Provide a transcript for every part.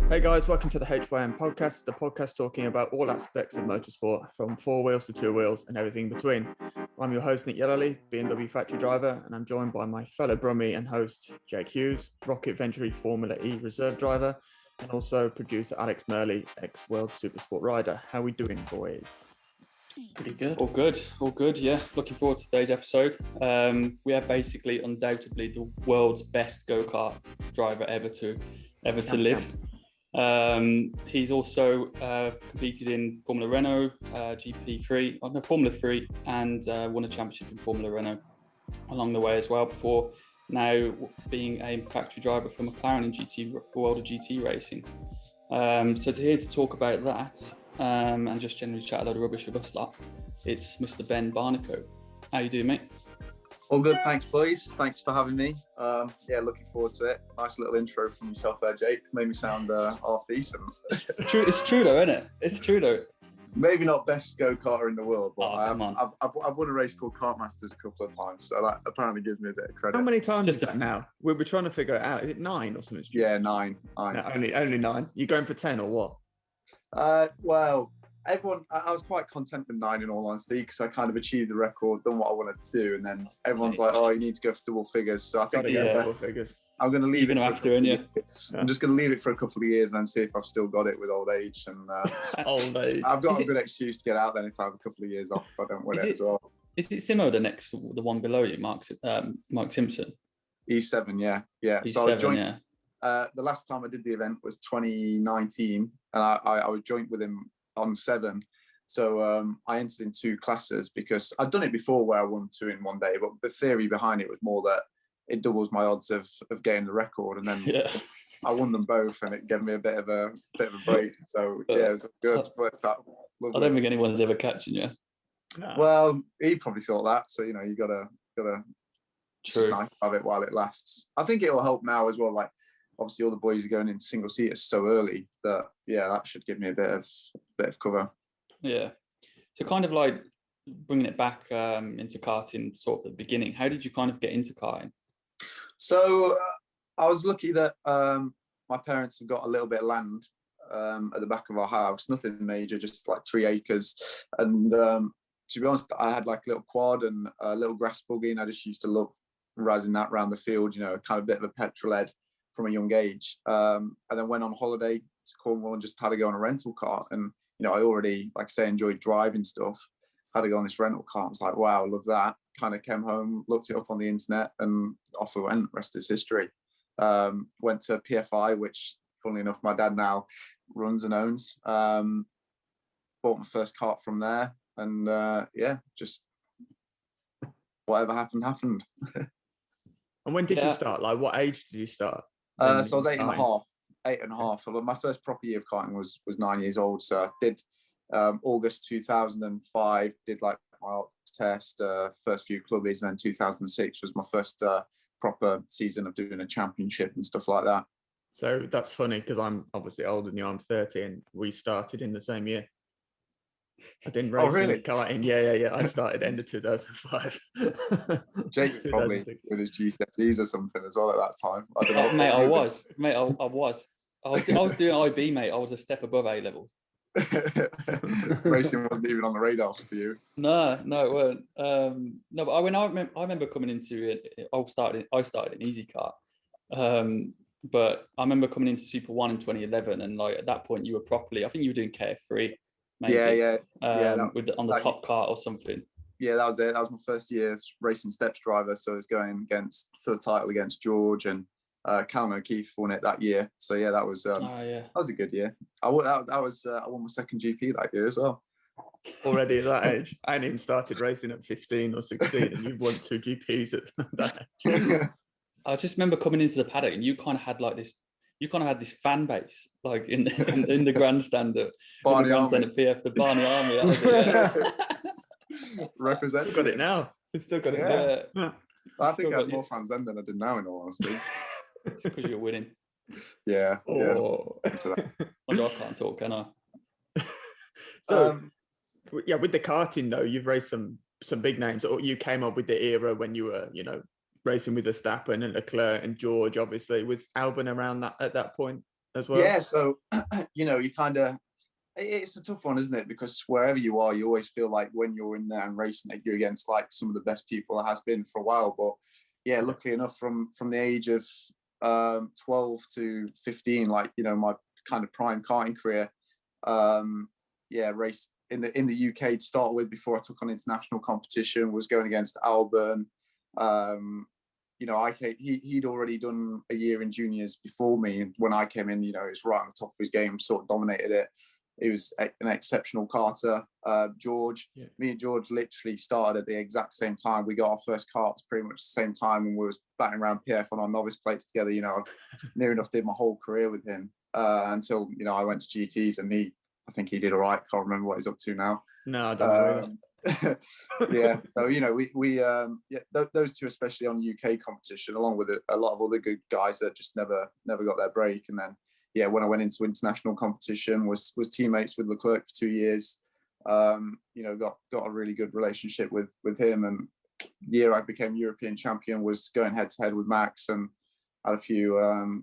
Hey guys, welcome to the HYM podcast, the podcast talking about all aspects of motorsport, from four wheels to two wheels and everything in between. I'm your host, Nick Yellowly, BMW factory driver, and I'm joined by my fellow Brummie and host, Jake Hughes, Rocket Venturi Formula E reserve driver, and also producer Alex Murley, ex-World Supersport rider. How we doing, boys? Pretty good. All good. Yeah, looking forward to today's episode. We are basically undoubtedly the world's best go-kart driver ever to live. He's also competed in Formula Renault, Formula 3, and won a championship in Formula Renault along the way as well, before now being a factory driver for McLaren in world of GT racing. So here to talk about that and just generally chat a lot of rubbish with us lot, it's Mr. Ben Barnicoat. How you doing, mate? All good, thanks boys. Thanks for having me. Looking forward to it. Nice little intro from yourself there, Jake. Made me sound half decent. It's true though, isn't it? It's true though. Maybe not best go-karter in the world, but I've won a race called Kartmasters a couple of times, so that apparently gives me a bit of credit. How many times is that now? We're trying to figure it out. Is it 9 or something? Yeah, 9. No, only 9. You going for 10 or what? Well, everyone, I was quite content with 9 in all honesty, because I kind of achieved the record, done what I wanted to do, and then everyone's like, "Oh, you need to go for double figures." So I think double figures. I'm going to leave it. I'm just going to leave it for a couple of years and then see if I've still got it with old age. And old age. I've got a good excuse to get out then if I have a couple of years off if I don't win it as well. Is it Simo the one below you, Mark Simpson? E7, yeah. E7, so I was joined. The last time I did the event was 2019, and I was joined with him on 7. So I entered in 2 classes because I'd done it before where I won 2 in one day, but the theory behind it was more that it doubles my odds of getting the record, and then I won them both, and it gave me a bit of a break. So yeah, it was good. Worked out. I don't think anyone's ever catching you. No. Well, he probably thought that. So you gotta. True. It's just nice to have it while it lasts. I think it'll help now as well. Like obviously, all the boys are going in single seaters so early that that should give me a bit of cover. Yeah. So kind of like bringing it back into karting, sort of the beginning. How did you kind of get into karting? So I was lucky that my parents have got a little bit of land at the back of our house, nothing major, just like 3 acres. And to be honest, I had like a little quad and a little grass buggy, and I just used to love rising that around the field, kind of a bit of a petrol head from a young age. And then went on holiday to Cornwall and just had to go on a rental car. And, I already, like I say, enjoyed driving stuff. Had to go on this rental car. I was like, wow, love that. Kind of came home, looked it up on the internet, and off we went. Rest is history. Went to PFI, which, funnily enough, my dad now runs and owns. Bought my first kart from there, and just whatever happened. And when did you start? Like, what age did you start? So I was 8.5. 8.5. My first proper year of karting was 9 years old. So I did August 2005. Did like my test, first few clubbies, and then 2006 was my first proper season of doing a championship and stuff like that. So that's funny because I'm obviously older than you. I'm 30, and we started in the same year. I didn't race in karting. Yeah. I started end of 2005. Jake probably with his GCSEs or something as well at that time. I don't know. Mate, I was. I was doing IB, mate. I was a step above A level. Racing wasn't even on the radar for you. No, it weren't. No, but I remember coming into it. I started in easy kart, but I remember coming into Super 1 in 2011, and like at that point you were properly. I think you were doing KF3, maybe. Yeah. On the top kart or something. Yeah, that was it. That was my first year racing steps driver, so I was going for the title against George, and Callum O'Keefe won it that year. So yeah, that was that was a good year. I won my second GP that year as well. Already at that age, I hadn't even started racing at 15 or 16, and you've won 2 GPs at that age. I just remember coming into the paddock, and you kind of had like this. You kind of had this fan base, like in the grandstand at PF, the Barney Army. That was it, Represent. Got it now. We've still got it. Yeah. I think I had more fans then than I did now, in all honesty. It's because you're winning. Yeah. Oh. I can't talk, can I? So, with the karting though, you've raced some big names. Or you came up with the era when you were, racing with Verstappen and Leclerc and George. Obviously, was Albon around that at that point as well? Yeah, so you kind of, it's a tough one, isn't it? Because wherever you are, you always feel like when you're in there and racing it, you're against like some of the best people it has been for a while. But yeah, luckily enough, from the age of 12 to 15, like my kind of prime karting career, raced in the UK to start with before I took on international competition. Was going against Alban. He'd already done a year in juniors before me. And when I came in, he was right on the top of his game, sort of dominated it. He was an exceptional karter. Me and George literally started at the exact same time. We got our first karts pretty much the same time, and we was batting around PF on our novice plates together. Near enough did my whole career with him until I went to GTs, and I think he did all right. Can't remember what he's up to now. No, I don't know either. Yeah, so those two, especially on UK competition, along with a lot of other good guys that just never got their break. And then when I went into international competition, was teammates with Leclerc for 2 years. Got a really good relationship with him. And the year I became European champion was going head to head with Max, and had a few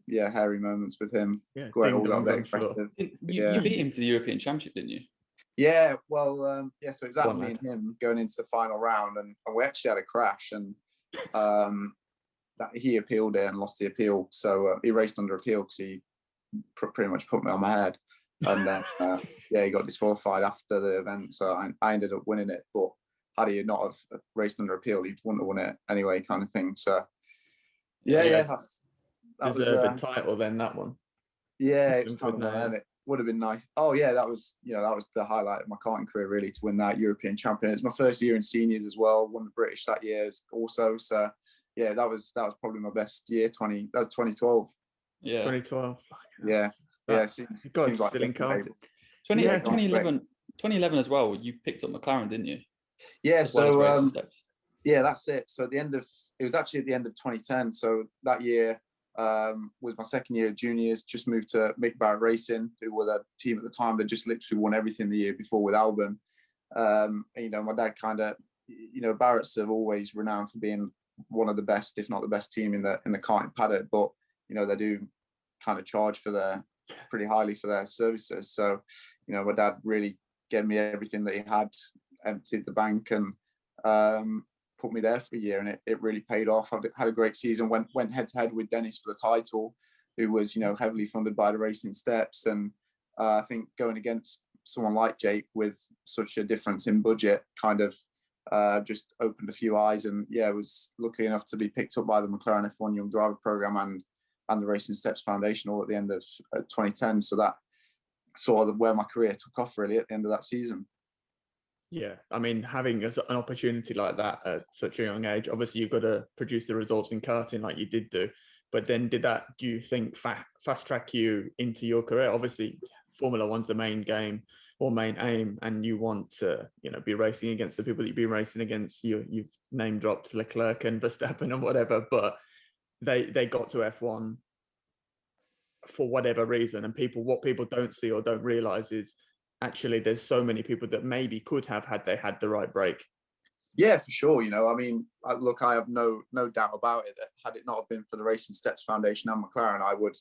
hairy moments with him. Yeah, Great, all got a bit impressive. You beat him to the European Championship, didn't you? Yeah, well, so it was me and him going into the final round, and we actually had a crash, and that he appealed it and lost the appeal. So he raced under appeal because he pretty much put me on my head, and he got disqualified after the event. So I ended up winning it, but had he not have raced under appeal, he wouldn't have won it anyway, kind of thing. So that deserved a title then, that one. Yeah, it was kind of one of them. It would have been nice. Oh yeah, that was the highlight of my karting career, really, to win that European champion. It was my first year in seniors as well. Won the British that year also. So yeah, that was probably my best year. That was 2012. Yeah, 2012. Yeah, seems still like in karting. 2011 as well. You picked up McLaren, didn't you? Yeah, so that's it. So it was actually at the end of 2010. So that year was my second year of juniors. Just moved to Mick Barrett Racing, who were the team at the time that just literally won everything the year before with Alban. My dad kind of, Barrett's have always renowned for being one of the best, if not the best team in the karting paddock. But they do kind of charge pretty highly for their services. So my dad really gave me everything that he had, emptied the bank, and put me there for a year, and it really paid off. I had a great season. Went head to head with Dennis for the title, who was heavily funded by the Racing Steps, and I think going against someone like Jake with such a difference in budget kind of just opened a few eyes. And was lucky enough to be picked up by the McLaren F1 Young Driver Program and the Racing Steps Foundation all at the end of 2010. So that sort of where my career took off, really, at the end of that season. Yeah, I mean, having an opportunity like that at such a young age, obviously you've got to produce the results in karting like you did do. But then do you think, fast track you into your career? Obviously, Formula One's the main game or main aim, and you want to, be racing against the people that you've been racing against. You've name dropped Leclerc and Verstappen and whatever, but they got to F1 for whatever reason. And what people don't see or don't realize is, actually, there's so many people that maybe could have had they had the right break. Yeah, for sure. I mean, look, I have no doubt about it that had it not have been for the Racing Steps Foundation and McLaren, I would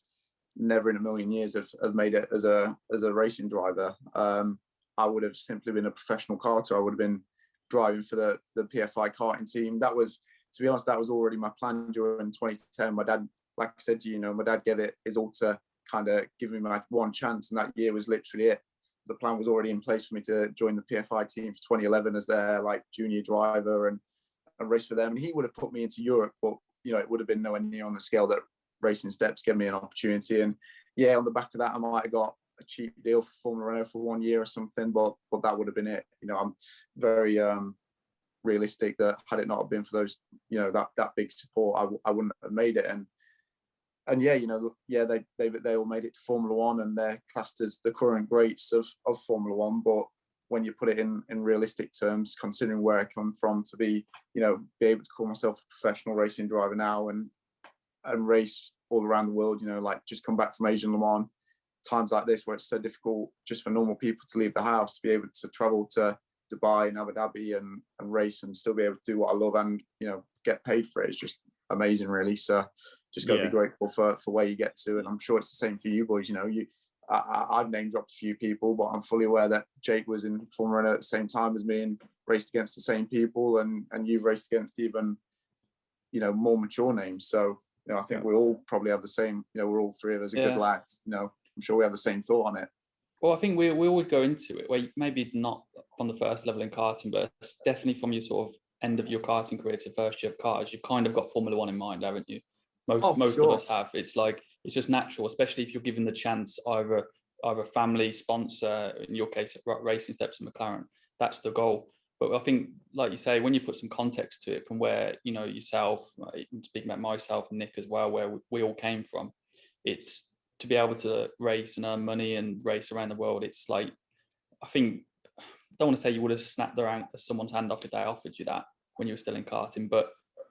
never in a million years have made it as a racing driver. I would have simply been a professional karter. I would have been driving for the PFI karting team. That was, to be honest, that was already my plan during 2010. My dad, like I said to you, my dad gave it his all to kind of give me my one chance, and that year was literally it. The plan was already in place for me to join the PFI team for 2011 as their junior driver and race for them. And he would have put me into Europe, but it would have been nowhere near on the scale that Racing Steps gave me an opportunity. And on the back of that, I might have got a cheap deal for Formula Renault for 1 year or something, but that would have been it. I'm very realistic that had it not been for those, that big support, I wouldn't have made it. And they all made it to Formula One, and they're classed as the current greats of Formula One. But when you put it in realistic terms, considering where I come from, to be able to call myself a professional racing driver now and race all around the world, just come back from Asian Le Mans, times like this where it's so difficult just for normal people to leave the house, to be able to travel to Dubai and Abu Dhabi and race and still be able to do what I love and get paid for it. It's just amazing, really. So just got to be grateful for where you get to, and I'm sure it's the same for you boys. You know, I've name dropped a few people, but I'm fully aware that Jake was in Formula Renault at the same time as me and raced against the same people, and you've raced against even, you know, more mature names. So, you know, I think we all probably have the same, you know, we're all three of us are good lads. You know, I'm sure we have the same thought on it. Well, I think we always go into it where maybe not from the first level in karting, but it's definitely from your sort of end of your karting career to first year of karts, you've kind of got Formula One in mind, haven't you? Most of us have. It's like, it's just natural, especially if you're given the chance, either family, sponsor, in your case, Racing Steps and McLaren. That's the goal. But I think, like you say, when you put some context to it from where, you know, yourself, speaking about myself and Nick as well, where we all came from, it's to be able to race and earn money and race around the world. It's like, I think, I don't want to say you would have snapped someone's hand off if they offered you that when you were still in karting, but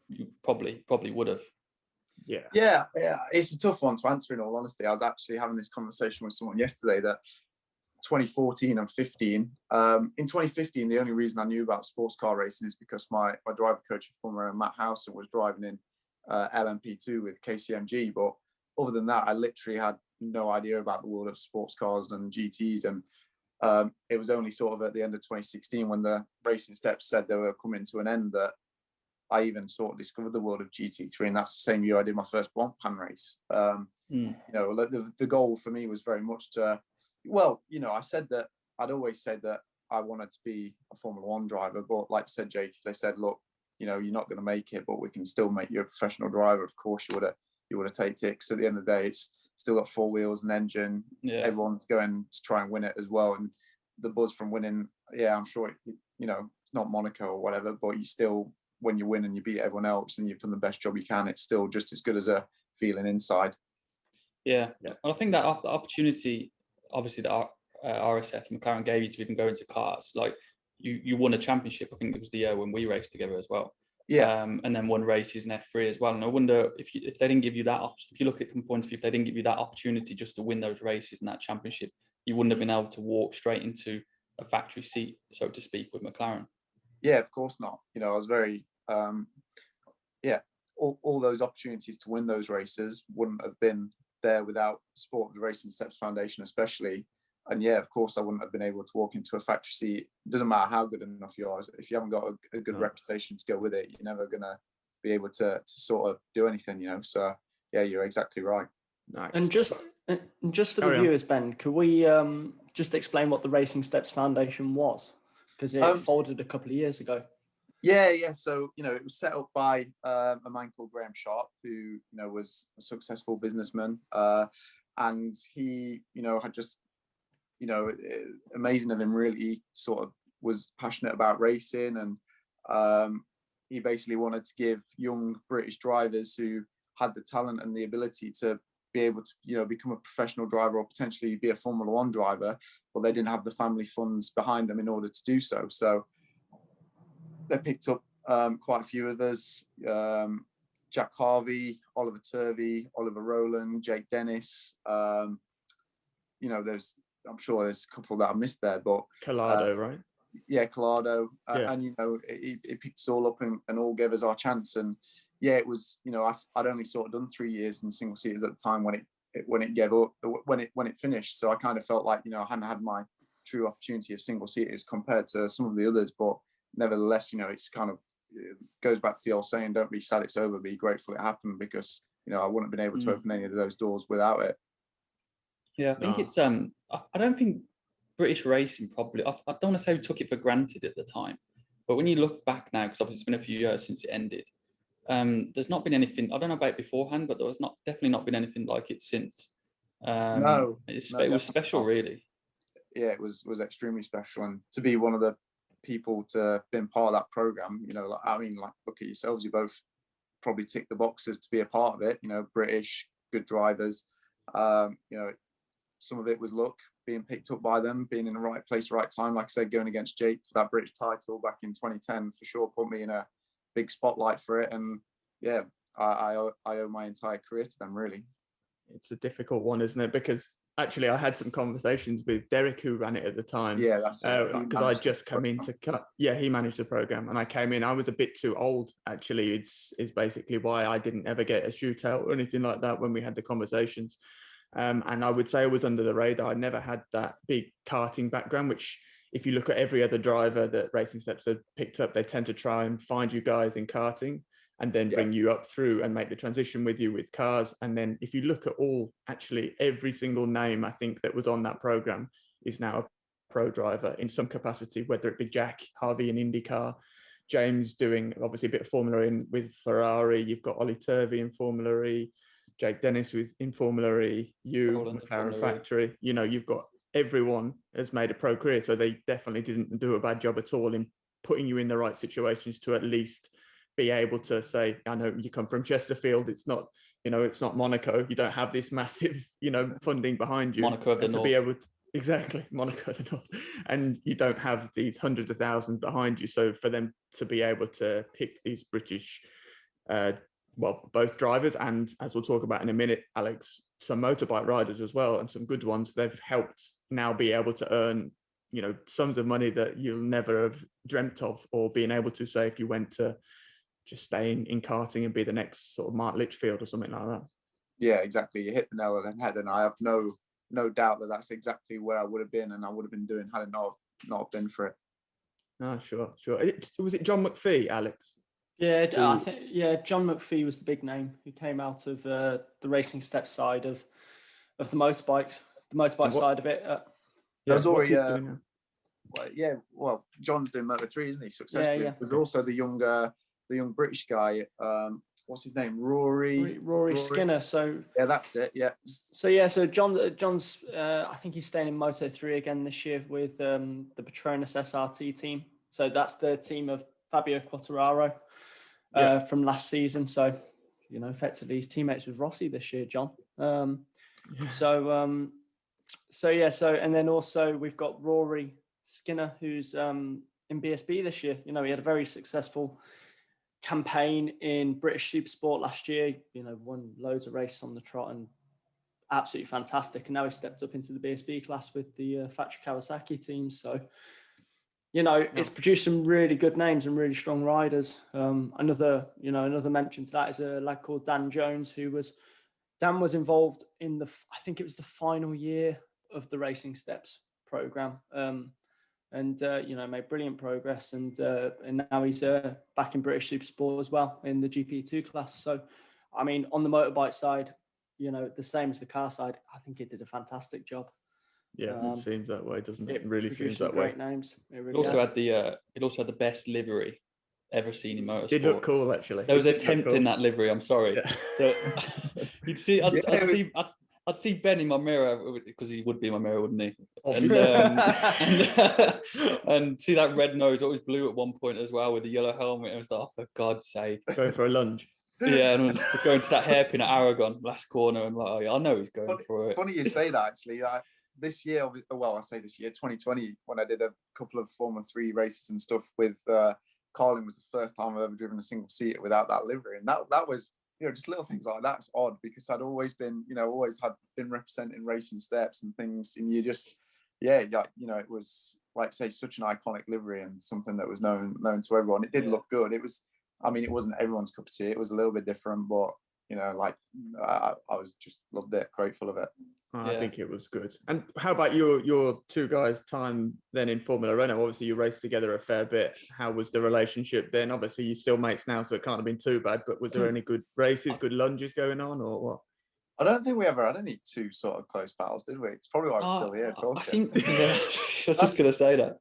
you probably would have. Yeah. It's a tough one to answer, in all honesty. I was actually having this conversation with someone yesterday that 2014 and 15. In 2015, the only reason I knew about sports car racing is because my driver coach at Formula Renault, Matt Howson, was driving in LMP2 with KCMG. But other than that, I literally had no idea about the world of sports cars and GTs. And it was only sort of at the end of 2016 when the Racing Steps said they were coming to an end that I even sort of discovered the world of GT3. And that's the same year I did my first Blanc Pan race. You know, the goal for me was very much to, well, you know, I'd always said that I wanted to be a Formula One driver. But like I said, Jake, if they said, look, you know, you're not going to make it, but we can still make you a professional driver, of course you would have taken it. Because at the end of the day, it's still got four wheels and engine. Everyone's going to try and win it as well. And the buzz from winning, I'm sure, you know, it's not Monaco or whatever, but you still, when you win and you beat everyone else and you've done the best job you can, it's still just as good as a feeling inside. Yeah. I think that opportunity, obviously, that RSF and McLaren gave you to even go into cars, like you won a championship. I think it was the year when we raced together as well. And then won races in F3 as well. And I wonder if they didn't give you that option, if you look at it from the point of view, if they didn't give you that opportunity just to win those races and that championship, you wouldn't have been able to walk straight into a factory seat, so to speak, with McLaren. Yeah, of course not. You know, I was very, all those opportunities to win those races wouldn't have been there without the support of the Racing Steps Foundation, especially. And yeah, of course, I wouldn't have been able to walk into a factory seat. It doesn't matter how good enough you are. If you haven't got a good reputation to go with it, you're never going to be able to sort of do anything, you know. So yeah, you're exactly right. Nice. And just for the viewers, Ben, could we just explain what the Racing Steps Foundation was? Because it folded a couple of years ago. Yeah. So, you know, it was set up by a man called Graham Sharp, who, you know, was a successful businessman. And he, you know, had just, you know, amazing of him, really sort of was passionate about racing. And he basically wanted to give young British drivers who had the talent and the ability to be able to, you know, become a professional driver or potentially be a Formula One driver, but they didn't have the family funds behind them in order to do so. So they picked up quite a few of us, Jack Harvey, Oliver Turvey, Oliver Rowland, Jake Dennis. You know, I'm sure there's a couple that I missed there, but Collado, right? Yeah, Collado. And, you know, it picked us all up and all gave us our chance. And yeah, it was, you know, I'd only sort of done 3 years in single seaters at the time when it gave up, when it finished. So I kind of felt like, you know, I hadn't had my true opportunity of single seaters compared to some of the others. But nevertheless, you know, it's kind of, it goes back to the old saying, don't be sad it's over, be grateful it happened, because, you know, I wouldn't have been able to open any of those doors without it. Yeah, I think it's I don't think British racing probably, I don't want to say we took it for granted at the time, but when you look back now, because obviously it's been a few years since it ended, there's not been anything, I don't know about it beforehand, but there was definitely not been anything like it since. It was special, not. Really. Yeah, it was extremely special, and to be one of the people to been part of that program, you know, like, I mean, like, look at yourselves, you both probably tick the boxes to be a part of it, you know, British, good drivers. You know, some of it was luck, being picked up by them, being in the right place, right time. Like I said, going against Jake for that British title back in 2010 for sure put me in a big spotlight for it. And yeah, I owe my entire career to them, really. It's a difficult one, isn't it? Because actually, I had some conversations with Derek, who ran it at the time. Yeah, that's it. Because I just come in to cut. Yeah, he managed the program, and I came in. I was a bit too old, actually. It's basically why I didn't ever get a shootout or anything like that when we had the conversations. And I would say I was under the radar. I never had that big karting background, which, if you look at every other driver that Racing Steps have picked up, they tend to try and find you guys in karting and then bring you up through and make the transition with you with cars. And then if you look at actually every single name I think that was on that program is now a pro driver in some capacity, whether it be Jack Harvey in IndyCar, James doing obviously a bit of Formula in with Ferrari, you've got Ollie Turvey in Formula E, Jake Dennis in Formula E, McLaren Factory, you've got everyone has made a pro career. So they definitely didn't do a bad job at all in putting you in the right situations to at least be able to say, I know you come from Chesterfield, it's not Monaco, you don't have this massive, funding behind you. Monaco of the North. Be able to, exactly, Monaco of the North. And you don't have these hundreds of thousands behind you. So for them to be able to pick these British, both drivers and, as we'll talk about in a minute, Alex, some motorbike riders as well, and some good ones, they've helped now be able to earn, sums of money that you'll never have dreamt of, or being able to say if you went to just stay in karting and be the next sort of Mark Litchfield or something like that. Yeah, exactly. You hit the nail on the head, and I have no doubt that that's exactly where I would have been, and I would have been doing had it not been for it. Oh, sure. Was it John McPhee, Alex? Yeah, I think John McPhee was the big name who came out of the Racing Steps side of the motorbike side of it. There's already John's doing Moto3, isn't he? Successfully. Yeah. There's also the young British guy, what's his name? Rory Skinner. So yeah, that's it. Yeah. So John's I think he's staying in Moto3 again this year with the Petronas SRT team. So that's the team of Fabio Quartararo from last season. So effectively he's teammates with Rossi this year, John. And then also we've got Rory Skinner, who's in BSB this year. He had a very successful campaign in British Supersport last year, won loads of races on the trot and absolutely fantastic. And now he stepped up into the BSB class with the Factory Kawasaki team. So, it's produced some really good names and really strong riders. Another mention to that is a lad called Dan Jones, Dan was involved in I think it was the final year of the Racing Steps program. And made brilliant progress, and now he's back in British Supersport as well in the GP2 class. So, I mean, on the motorbike side, the same as the car side, I think it did a fantastic job. Yeah, it seems that way, doesn't it? It really seems that way. Great names. It also had the best livery ever seen in motorsport. It did look cool, actually. There was a tenth in that livery. I'm sorry. Yeah. You'd see. I'd see Ben in my mirror, because he would be in my mirror, wouldn't he? And see that red nose, always blue at one point as well, with the yellow helmet. And I was like, oh, for God's sake. Going for a lunge. Yeah, and I was going to that hairpin at Aragon, last corner, and like, oh, yeah, I know he's going for it. Funny you say that, actually. This year, I say this year, 2020, when I did a couple of Formula 3 races and stuff with Carlin, was the first time I've ever driven a single seater without that livery. And that was, just little things like that's odd, because I'd always been, been representing Racing Steps and things, and you just, it was, like, say, such an iconic livery and something that was known to everyone. It did look good. It wasn't everyone's cup of tea. It was a little bit different, but I was just loved it, grateful of it. I think it was good. And how about your two guys' time then in Formula Renault? Obviously, you raced together a fair bit. How was the relationship then? Obviously, you're still mates now, so it can't have been too bad. But was there any good races, good lunges going on, or what? I don't think we ever had any two sort of close pals, did we? It's probably why we're still here talking. I was just going to say that.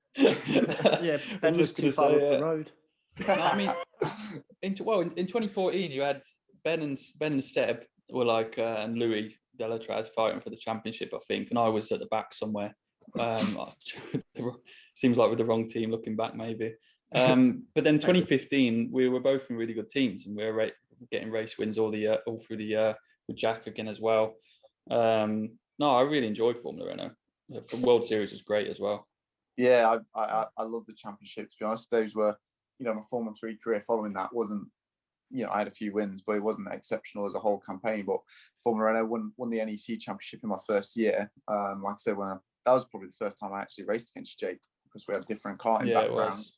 Yeah, Ben was too far off the road. I mean, in 2014, you had Ben and Seb were like, and Louis Delatraz fighting for the championship, I think, and I was at the back somewhere. Seems like with the wrong team looking back, maybe. But then 2015, we were both in really good teams, and we were getting race wins all through the year with Jack again as well. No, I really enjoyed Formula Renault. The World Series was great as well. Yeah, I love the championship, to be honest. Those were, my Formula 3 career following that wasn't I had a few wins, but it wasn't exceptional as a whole campaign. But Formula Renault won the NEC Championship in my first year. Like I said, that was probably the first time I actually raced against Jake, because we had different karting backgrounds.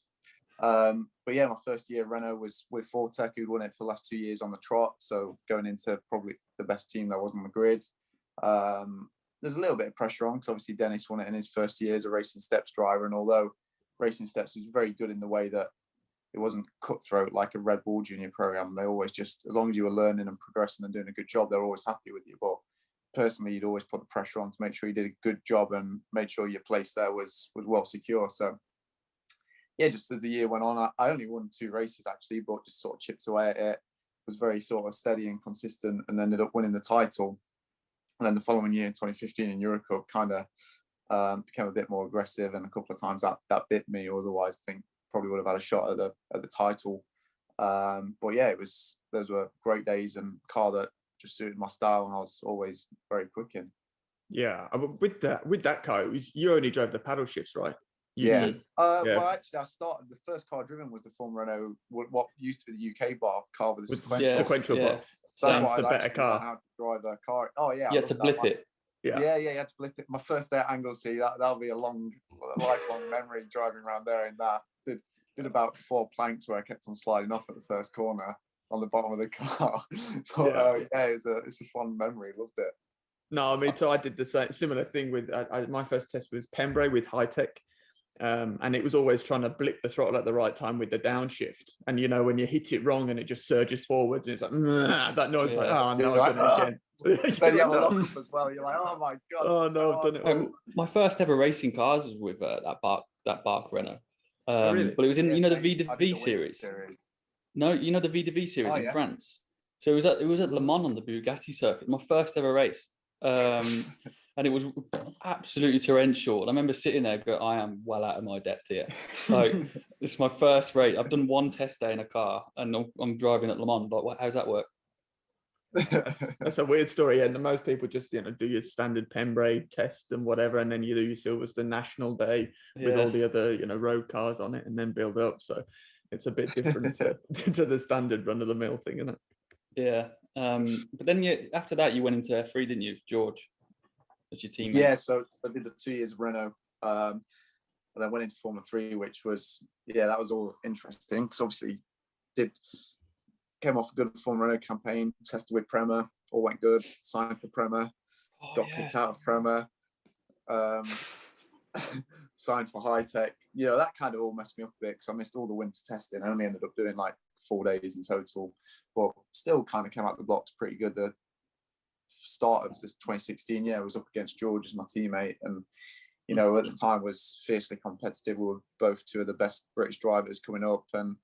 But yeah, my first year Renault was with Fortec, who'd won it for the last 2 years on the trot. So going into probably the best team that was on the grid. There's a little bit of pressure on, because obviously Dennis won it in his first year as a Racing Steps driver. And although Racing Steps was very good in the way that it wasn't cutthroat like a Red Bull junior program, they always just, as long as you were learning and progressing and doing a good job, they're always happy with you. But personally, you'd always put the pressure on to make sure you did a good job and made sure your place there was well secure. So yeah, just as the year went on, I only won 2 races actually, but just sort of chipped away at it. Was very sort of steady and consistent, and ended up winning the title. And then the following year in 2015 in Eurocup, kind of became a bit more aggressive, and a couple of times that bit me, or otherwise I think probably would have had a shot at the title. But yeah, those were great days, and a car that just suited my style, and I was always very quick in. Yeah, with that car, you only drove the paddle shifts, right? Yeah. Well, actually, I started. The first car driven was the Formula Renault, what used to be the UK car with the sequential box. So that's the better car. How to drive a car. Oh yeah, you had to blip it. Yeah, you had to blip it. My first day at Anglesey, that'll be a lifelong memory, driving around there in that. Did about 4 planks where I kept on sliding off at the first corner on the bottom of the car. So it's a fun memory. Loved it. No, I mean, so I did the similar thing with my first test was Pembrey with high tech. And it was always trying to blip the throttle at the right time with the downshift. And when you hit it wrong and it just surges forwards, and it's like that noise, like, oh no, I've done it again. Then you have a lock-up as well. You're like, oh my god. Oh no, I've done it all. My first ever racing cars was with that Bark Renault. Really? But it was in the V series. No, the V series in France. So it was at Le Mans on the Bugatti circuit. My first ever race. And it was absolutely torrential. And I remember sitting there going, I am well out of my depth here. Like, this is my first race. I've done 1 test day in a car, and I'm driving at Le Mans. Like, how's that work? That's a weird story. And most people just do your standard Pembrey test and whatever, and then you do your Silverstone National Day with all the other road cars on it, and then build up. So it's a bit different to the standard run of the mill thing, isn't it? Yeah. But then after that you went into F3, didn't you, George? As your teammate? Yeah, so I did the 2 years of Renault, and then went into Formula 3, which was that was all interesting, because obviously came off a good Formula Renault campaign, tested with Prema, all went good, signed for Prema, got kicked out of Prema, signed for High Tech. That kind of all messed me up a bit, because I missed all the winter testing. I only ended up doing like 4 days in total, but still kind of came out the blocks pretty good. The start of this 2016 I was up against George as my teammate, and at the time was fiercely competitive. We were both 2 of the best British drivers coming up, and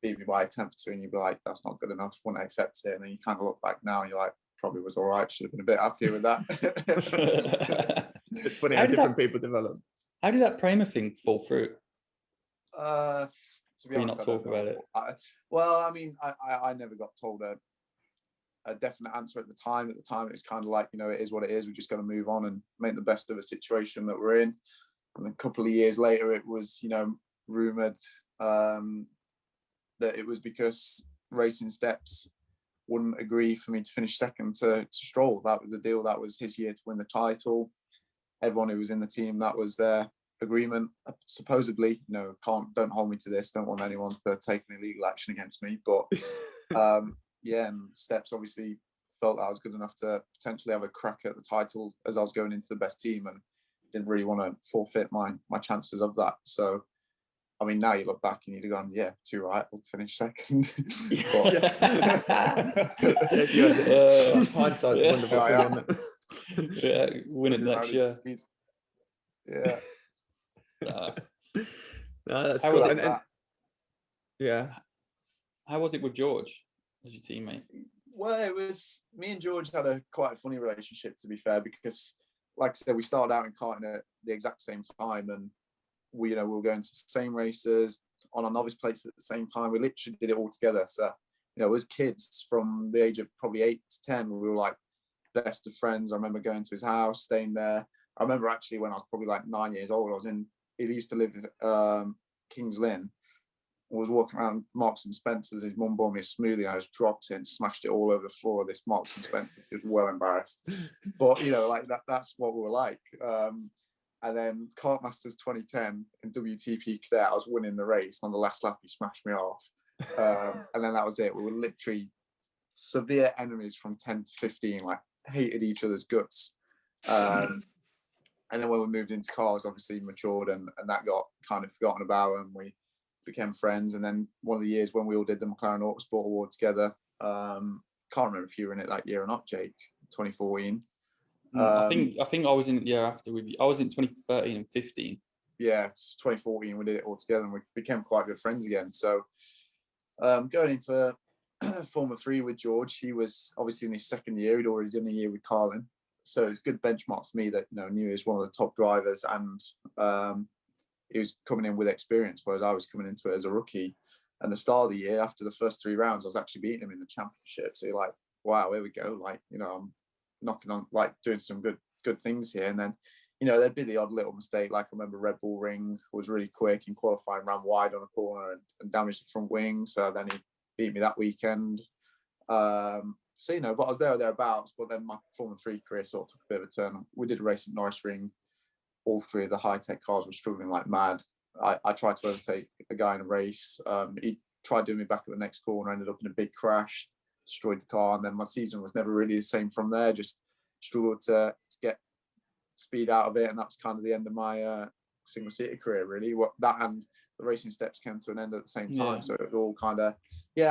beat me by a tenth or 2, and you'd be like, that's not good enough, wouldn't accept it. And then you kind of look back now and you're like, probably was all right, should have been a bit happier with that. It's funny how different people develop. How did that Prema thing fall through? To be honest, not talk about it. I never got told a definite answer at the time. At the time, it was kind of like, it is what it is. We just got to move on and make the best of a situation that we're in. And then a couple of years later, it was, rumoured that it was because Racing Steps wouldn't agree for me to finish second to Stroll. That was the deal. That was his year to win the title. Everyone who was in the team, that was their agreement. Supposedly, don't hold me to this. Don't want anyone to take any legal action against me. But and Steps obviously felt that I was good enough to potentially have a crack at the title as I was going into the best team, and didn't really want to forfeit my chances of that. So, I mean, now you look back and you'd have gone, yeah, too right, we'll finish second. Hindsight's a wonderful thing, isn't it? Yeah, win it next year. Yeah. No, that's How cool. was it? Yeah. How was it with George as your teammate? Well, it was, me and George had quite a funny relationship, to be fair, because, like I said, we started out in karting at the exact same time, and we were going to the same races on our novice plates at the same time. We literally did it all together. So, as kids from the age of probably 8 to 10, we were like best of friends. I remember going to his house, staying there. I remember actually when I was probably like 9 years old, he used to live Kings Lynn, was walking around Marks and Spencer's. His mum bought me a smoothie, and I just dropped it and smashed it all over the floor of this Marks and Spencer's. Just well embarrassed, but you know, like that's what we were like. And then Kartmasters 2010 in WTP Cadet, I was winning the race. On the last lap, he smashed me off, and then that was it. We were literally severe enemies from 10 to 15, like hated each other's guts. And then when we moved into cars, obviously matured, and that got kind of forgotten about, and we became friends. And then one of the years when we all did the McLaren Autosport Award together, can't remember if you were in it that year or not, Jake, 2014. I think I was in it the year after with you. I was in 2013 and 15. Yeah, 2014 we did it all together, and we became quite good friends again. So going into Formula 3 with George, he was obviously in his second year. He'd already done a year with Carlin, so it's a good benchmark for me that, you know, knew he was one of the top drivers, and he was coming in with experience, whereas I was coming into it as a rookie. And the start of the year, after the first 3 rounds, I was actually beating him in the championship. So you're like, wow, here we go. Like, you know, I'm knocking on, like, doing some good things here. And then, you know, there'd be the odd little mistake. Like, I remember Red Bull Ring was really quick in qualifying, ran wide on a corner and damaged the front wing. So then he beat me that weekend. So, you know, but I was there or thereabouts. But then my Formula 3 career sort of took a bit of a turn. We did a race at Norris Ring. All 3 of the high-tech cars were struggling like mad. I tried to overtake a guy in a race. He tried doing me back at the next corner, ended up in a big crash, destroyed the car. And then my season was never really the same from there. Just struggled to get speed out of it. And that was kind of the end of my single-seater career, really. That and the racing steps came to an end at the same time. Yeah. So it was all kind of, you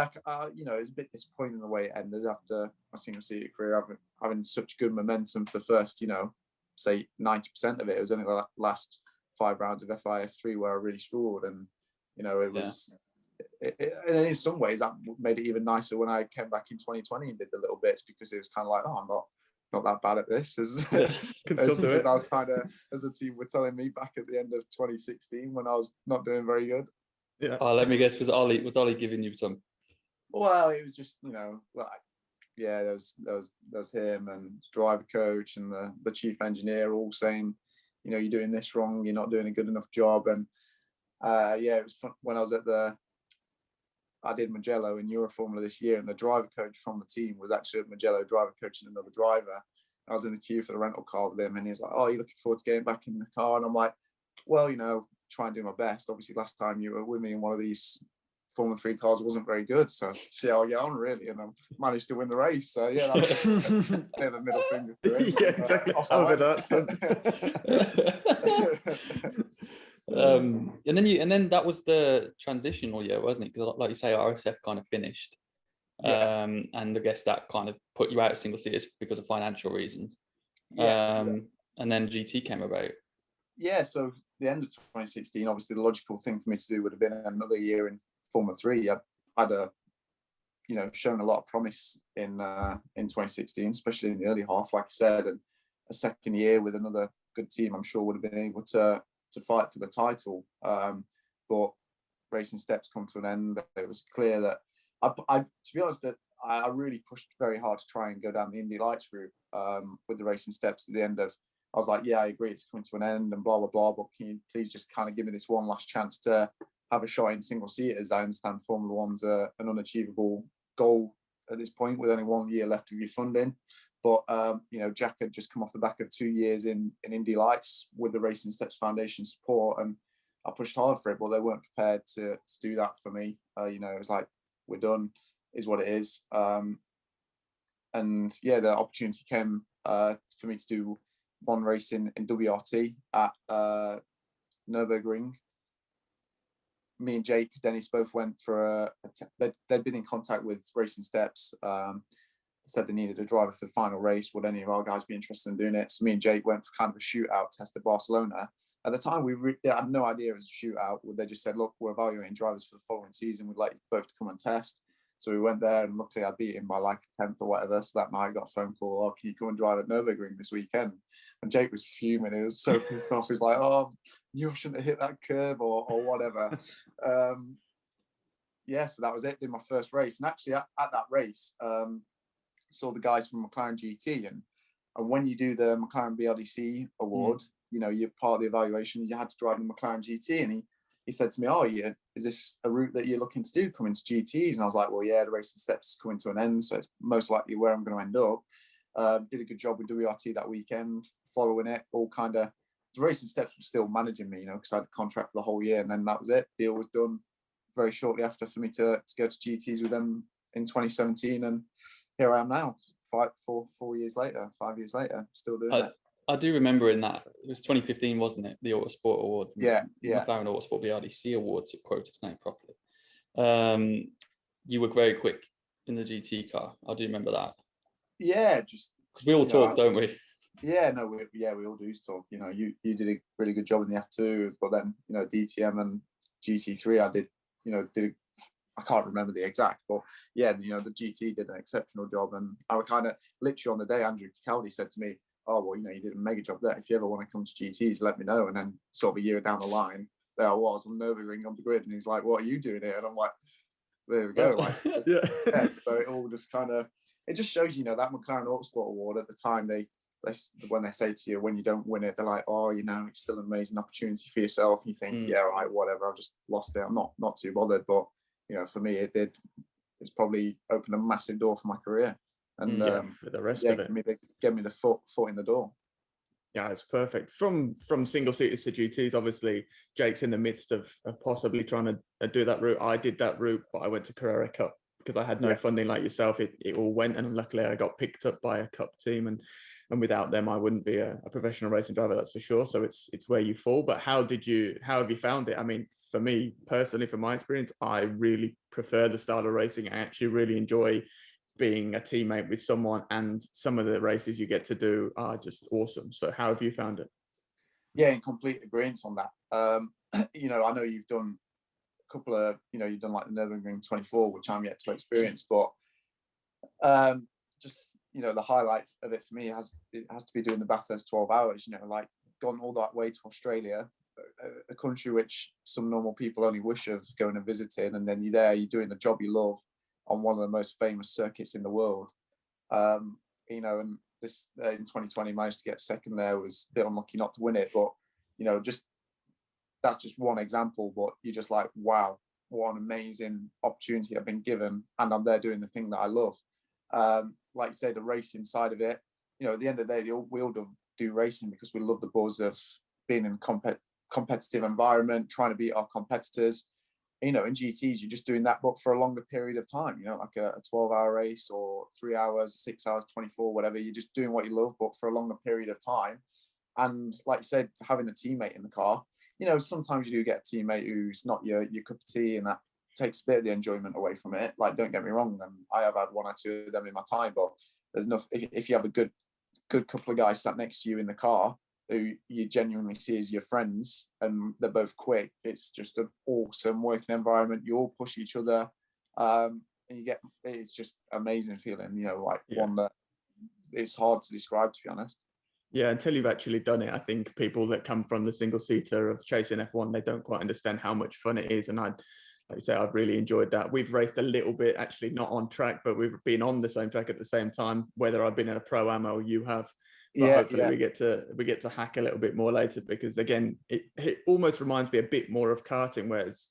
know, it was a bit disappointing the way it ended after my single-seater career, having such good momentum for the first, you know, say 90% of it. It was only the last 5 rounds of FIF3 where I really struggled, and you know, it was and in some ways that made it even nicer when I came back in 2020 and did the little bits, because it was kind of like, oh, I'm not that bad at this as I was kind of, as the team were telling me back at the end of 2016 when I was not doing very good. Yeah. Oh, let me guess, was Ollie giving you some? Well, it was just, you know, like, yeah, there was him and driver coach and the chief engineer all saying, you know, you're doing this wrong, you're not doing a good enough job. And yeah, it was fun when I was I did Mugello in Euroformula this year, and the driver coach from the team was actually at Mugello driver coaching another driver. I was in the queue for the rental car with him, and he was like, oh, you're looking forward to getting back in the car? And I'm like, well, you know, try and do my best. Obviously last time you were with me in one of these Formula 3 cars wasn't very good, so see how I get on, really. And I managed to win the race, so yeah, that's a bit of a middle finger to him. Yeah, exactly. And then that was the transitional year, wasn't it? Because like you say, RSF kind of finished. Yeah. And I guess that kind of put you out of single seaters because of financial reasons. Yeah. And then GT came about. Yeah, so the end of 2016, obviously the logical thing for me to do would have been another year in Formula 3. I'd you know, shown a lot of promise in 2016, especially in the early half, like I said, and a second year with another good team, I'm sure would have been able to fight for the title. But racing steps come to an end. It was clear that I to be honest, that I really pushed very hard to try and go down the Indy Lights route with the racing steps at the end of. I was like, yeah, I agree, it's coming to an end and blah, blah, blah, but can you please just kind of give me this one last chance to have a shot in single seaters? I understand Formula One's an unachievable goal at this point with only 1 year left of your funding. But, you know, Jack had just come off the back of 2 years in Indy Lights with the Racing Steps Foundation support, and I pushed hard for it, but they weren't prepared to do that for me. You know, it was like, we're done, is what it is. And yeah, the opportunity came for me to do one race in WRT at Nürburgring. Me and Jake Dennis both went for they'd been in contact with Racing Steps, said they needed a driver for the final race. Would any of our guys be interested in doing it? So me and Jake went for kind of a shootout test at Barcelona. At the time, we had no idea it was a shootout. They just said, look, we're evaluating drivers for the following season. We'd like you both to come and test. So we went there, and luckily I beat him by like a 10th or whatever. So that night I got a phone call, oh, can you come and drive at Nürburgring this weekend? And Jake was fuming. He was so pissed off. He's like, oh, you shouldn't have hit that curve or whatever. Yeah, so that was it. Did my first race. And actually at that race, saw the guys from McLaren GT. And when you do the McLaren BLDC award, you know, you're part of the evaluation. You had to drive the McLaren GT. And he said to me, "Oh, yeah, is this a route that you're looking to do, coming to GTs?" And I was like, "Well, yeah, the racing steps is coming to an end, so it's most likely where I'm going to end up." Did a good job with WRT that weekend, following it, all kind of. The racing steps were still managing me, because I had a contract for the whole year, and then that was it. Deal was done very shortly after for me to go to GTs with them in 2017, and here I am now, 4 years later, 5 years later, still doing it. I do remember in that, it was 2015, wasn't it? The Autosport Awards. Yeah. McLaren Autosport BRDC Awards, to quote its name properly. You were very quick in the GT car. I do remember that. Yeah, just because we all talk, don't we? Yeah, no, we all do talk. You did a really good job in the F2, but then DTM and GT3, I did I can't remember the exact, but yeah, the GT did an exceptional job, and I would kind of literally on the day Andrew Caldy said to me, "Oh, well, you did a mega job there. If you ever want to come to GTs, let me know." And then sort of a year down the line, there I was on Nürburgring on the grid, and he's like, "What are you doing here?" And I'm like, "There we go." Like, yeah. So it all just kind of, it just shows that McLaren Autosport Award at the time, they when they say to you when you don't win it, they're like, "Oh, it's still an amazing opportunity for yourself." And you think, "Yeah, right, whatever. I've just lost it. I'm not too bothered." But for me, it's probably opened a massive door for my career, and for the rest of it, get me the foot in the door. Yeah, it's perfect. From single seaters to GTs, obviously Jake's in the midst of possibly trying to do that route. I did that route, but I went to Carrera Cup because I had no funding like yourself. It all went, and luckily I got picked up by a Cup team, and without them I wouldn't be a professional racing driver, that's for sure. So it's where you fall. But how have you found it? I mean, for me personally, from my experience, I really prefer the style of racing. I actually really enjoy being a teammate with someone, and some of the races you get to do are just awesome. So how have you found it? Yeah, in complete agreement on that. I know you've done a couple of, you've done like the Nürburgring 24, which I'm yet to experience, but just the highlight of it for me has to be doing the Bathurst 12 hours. Like gone all that way to Australia, a country which some normal people only wish of going and visiting, and then you're doing the job you love on one of the most famous circuits in the world. And this in 2020 managed to get second there, was a bit unlucky not to win it, but just that's just one example. But you're just like, wow, what an amazing opportunity I've been given, and I'm there doing the thing that I love. Like you say, the racing side of it, at the end of the day, we all do racing because we love the buzz of being in a competitive environment, trying to beat our competitors. In GTs, you're just doing that, but for a longer period of time, like a 12-hour race or 3 hours, 6 hours, 24, whatever. You're just doing what you love, but for a longer period of time. And like you said, having a teammate in the car, sometimes you do get a teammate who's not your cup of tea, and that takes a bit of the enjoyment away from it. Like, don't get me wrong, I have had one or two of them in my time, but there's enough. If you have a good couple of guys sat next to you in the car who you genuinely see as your friends, and they're both quick, it's just an awesome working environment. You all push each other, and it's just amazing feeling, one that it's hard to describe, to be honest. Yeah, until you've actually done it. I think people that come from the single seater of chasing F1, they don't quite understand how much fun it is. And like you say, I've really enjoyed that. We've raced a little bit, actually not on track, but we've been on the same track at the same time, whether I've been in a Pro-Am or you have. But hopefully we get to hack a little bit more later, because again, it almost reminds me a bit more of karting, whereas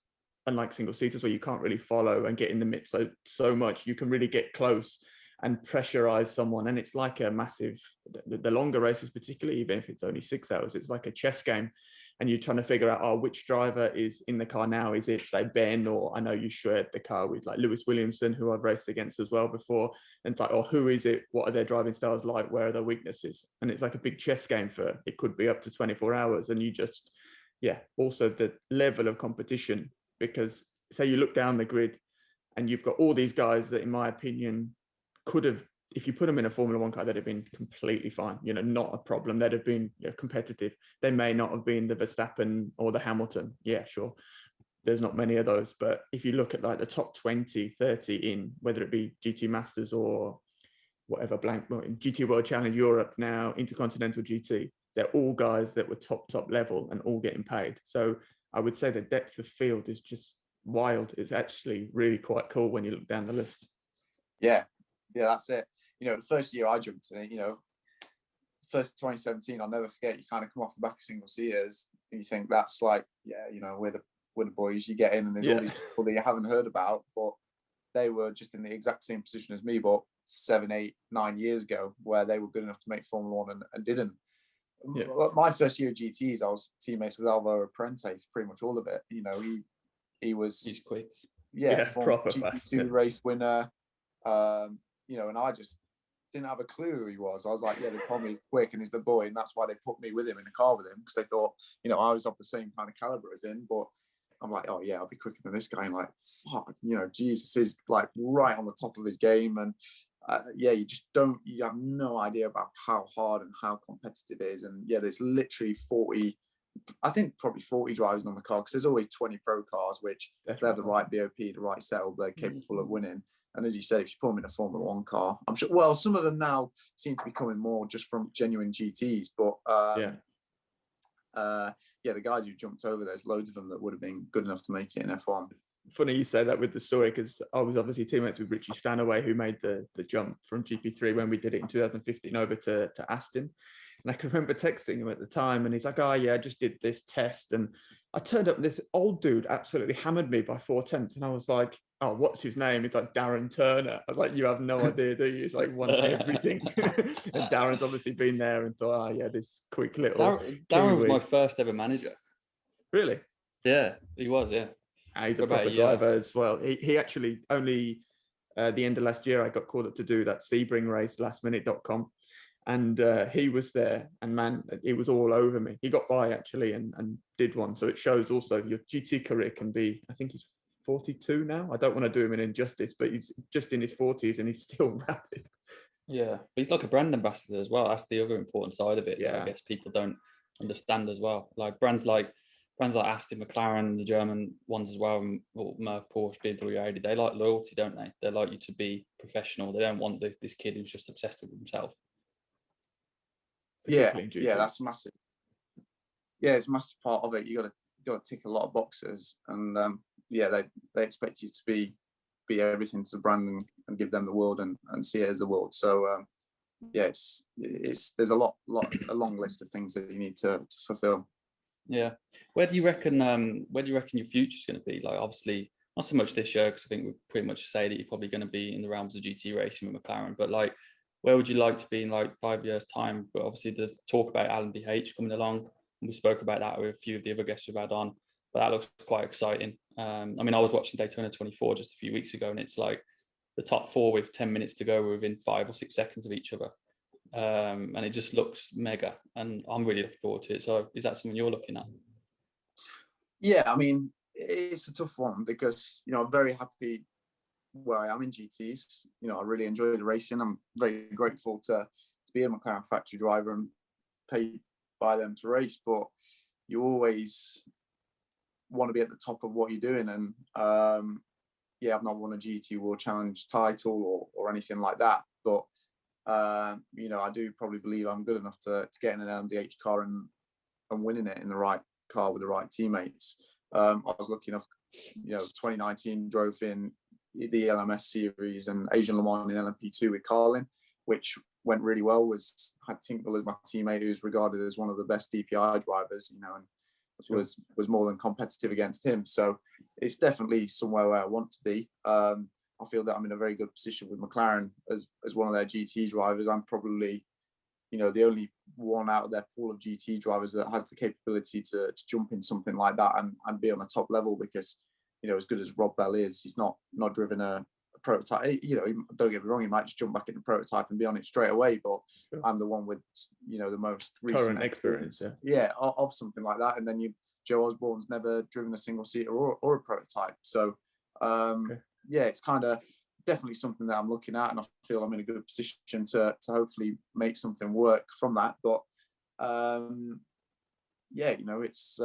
unlike single seaters where you can't really follow and get in the mix so much, you can really get close and pressurize someone. And it's like a massive, the longer races particularly, even if it's only 6 hours, it's like a chess game. And you're trying to figure out, which driver is in the car now? Is it, say, Ben, or I know you shared the car with like Lewis Williamson, who I've raced against as well before. And it's like, who is it? What are their driving styles like? Where are their weaknesses? And it's like a big chess game for, it could be up to 24 hours. And you just, also the level of competition, because say you look down the grid and you've got all these guys that, in my opinion, could have, if you put them in a Formula One car, they'd have been completely fine, not a problem. They'd have been competitive. They may not have been the Verstappen or the Hamilton. Yeah, sure. There's not many of those. But if you look at like the top 20, 30 in, whether it be GT Masters or whatever, GT World Challenge Europe now, Intercontinental GT, they're all guys that were top level and all getting paid. So I would say the depth of field is just wild. It's actually really quite cool when you look down the list. Yeah, that's it. The first year I jumped in it, first 2017, I'll never forget, you kind of come off the back of single seaters and you think that's like, we're with the boys. You get in and there's all these people that you haven't heard about, but they were just in the exact same position as me, but 7, 8, 9 years ago, where they were good enough to make Formula One and didn't. Yeah. My first year of GTs, I was teammates with Alvaro Parente for pretty much all of it. You know, he's quick. Proper GP2 race winner. You know, and I just didn't have a clue who he was. I was like, yeah, they call me quick and he's the boy, and that's why they put me with him in the car with him, because they thought, you know, I was of the same kind of caliber as him. But I'm like, oh yeah, I'll be quicker than this guy. And like, fuck, you know, Jesus is like right on the top of his game. And yeah, you have no idea about how hard and how competitive it is. And yeah, there's literally 40, I think probably 40 drivers on the car, because there's always 20 pro cars, which if they have the right BOP, the right setup, they're capable of winning. And as you said, if you put them in a Formula One car, I'm sure, well, some of them now seem to be coming more just from genuine GTs, but the guys who jumped over, there's loads of them that would have been good enough to make it in F1. Funny you say that with the story, because I was obviously teammates with Richie Stanaway, who made the jump from GP3 when we did it in 2015 over to Aston. And I can remember texting him at the time, and he's like, oh yeah, I just did this test. And I turned up, and this old dude absolutely hammered me by 4/10. And I was like, oh, what's his name? He's like, Darren Turner. I was like, you have no idea, do you? He's like, won everything. And Darren's obviously been there and thought, oh yeah, this quick little Darren was my first ever manager. Really? Yeah, he was, yeah. He's a proper driver as well. He actually only the end of last year, I got called up to do that Sebring race, lastminute.com. And he was there, and man, he was all over me. He got by actually and did one. So it shows also your GT career can be, I think he's 42 now. I don't want to do him an injustice, but he's just in his 40s and he's still rapid. Yeah, but he's like a brand ambassador as well. That's the other important side of it. Yeah, I guess people don't understand as well. Like brands like Aston, McLaren, the German ones as well, or Merc, Porsche, BMW, Audi, they like loyalty, don't they? They like you to be professional. They don't want this kid who's just obsessed with himself. Yeah, that's massive. Yeah, it's a massive part of it. You got to tick a lot of boxes, and they expect you to be everything to the brand and give them the world and see it as the world. So it's there's a long list of things that you need to fulfill. Yeah, where do you reckon your future's going to be? Like, obviously not so much this year, because I think we pretty much say that you're probably going to be in the realms of GT racing with McLaren, but like, where would you like to be in like 5 years' time? But obviously there's talk about Alan DH coming along, and we spoke about that with a few of the other guests we've had on, but that looks quite exciting. I mean, I was watching Daytona 24 just a few weeks ago, and it's like the top four with 10 minutes to go were within 5 or 6 seconds of each other. And it just looks mega, and I'm really looking forward to it. So is that something you're looking at? Yeah, I mean, it's a tough one, because, you know, I'm very happy where I am in GTs. You know, I really enjoy the racing. I'm very grateful to be a McLaren factory driver and paid by them to race, but you always want to be at the top of what you're doing. And I've not won a GT World Challenge title or anything like that, but you know, I do probably believe I'm good enough to get in an LMDH car and winning it in the right car with the right teammates. I was lucky enough, you know, 2019 drove in the LMS series and Asian Le Mans in LMP2 with Carlin, which went really well. Had Tinkle as my teammate, who's regarded as one of the best DPI drivers, you know, and was more than competitive against him. So it's definitely somewhere where I want to be. I feel that I'm in a very good position with McLaren as one of their GT drivers. I'm probably, you know, the only one out of their pool of GT drivers that has the capability to jump in something like that and be on a top level, because, you know, as good as Rob Bell is, he's not driven a prototype. You know, don't get me wrong, he might just jump back in the prototype and be on it straight away, but sure, I'm the one with, you know, the most recent current experience of something like that. And then Joe Osborne's never driven a single seater or a prototype. So it's kind of definitely something that I'm looking at, and I feel I'm in a good position to hopefully make something work from that. But you know, it's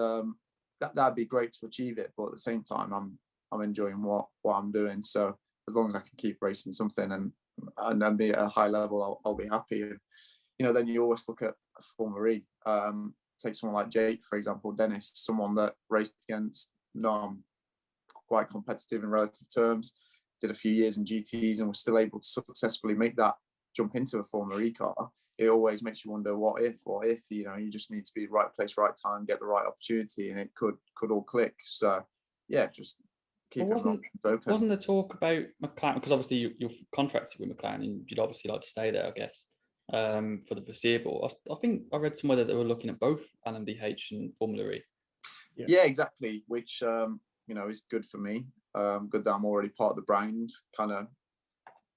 that'd be great to achieve it, but at the same time I'm enjoying what I'm doing. So as long as I can keep racing something and be at a high level, I'll be happy. And, you know, then you always look at Formula E. Take someone like Jake, for example, Dennis, someone that raced against quite competitive in relative terms, did a few years in GTs and was still able to successfully make that jump into a Formula E car. It always makes you wonder, what if, you know, you just need to be right place, right time, get the right opportunity, and it could all click. So yeah, just keeping options open. Wasn't the talk about McLaren, because obviously you're contracted with McLaren and you'd obviously like to stay there, I guess, for the foreseeable. I think I read somewhere that they were looking at both LMDH and Formula E. Yeah, exactly, which you know, is good for me. Good that I'm already part of the brand, kind of,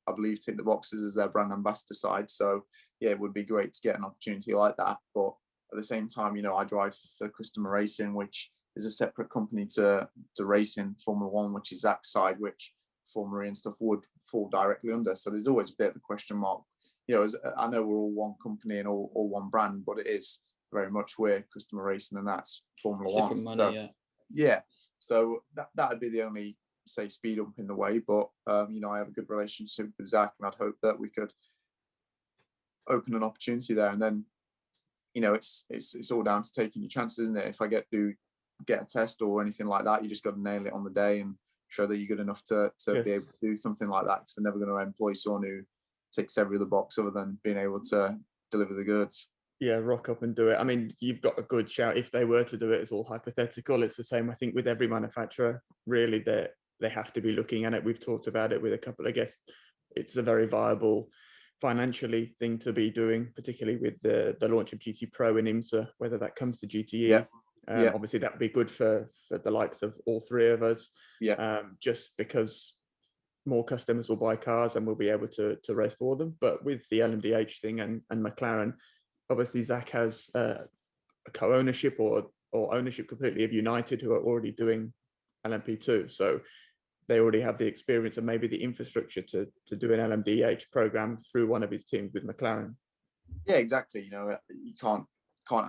I believe, tick the boxes as their brand ambassador side. So yeah, it would be great to get an opportunity like that. But at the same time, you know, I drive for Customer Racing, which is a separate company to racing Formula One, which is Zach's side, which Formula E and stuff would fall directly under. So there's always a bit of a question mark. You know, I know we're all one company and all one brand, but it is very much we're Customer Racing and that's Formula One. Different money, so, yeah. So that would be the only, say, speed up in the way. But you know, I have a good relationship with Zach, and I'd hope that we could open an opportunity there. And then, you know, it's all down to taking your chances, isn't it? If I get a test or anything like that, you just got to nail it on the day and show that you're good enough to be able to do something like that, because they're never going to employ someone who ticks every other box other than being able to deliver the goods. Yeah, rock up and do it. I mean, you've got a good shout. If they were to do it, it's all hypothetical. It's the same, I think, with every manufacturer. Really, they have to be looking at it. We've talked about it with a couple of guests. It's a very viable financially thing to be doing, particularly with the launch of GT Pro in IMSA, whether that comes to GTE. Obviously, that would be good for the likes of all three of us. Just because more customers will buy cars and we'll be able to race for them. But with the LMDH thing and McLaren, obviously Zach has a co-ownership or ownership completely of United, who are already doing LMP2. So they already have the experience and maybe the infrastructure to do an LMDH program through one of his teams with McLaren. Yeah, exactly. You know, you can't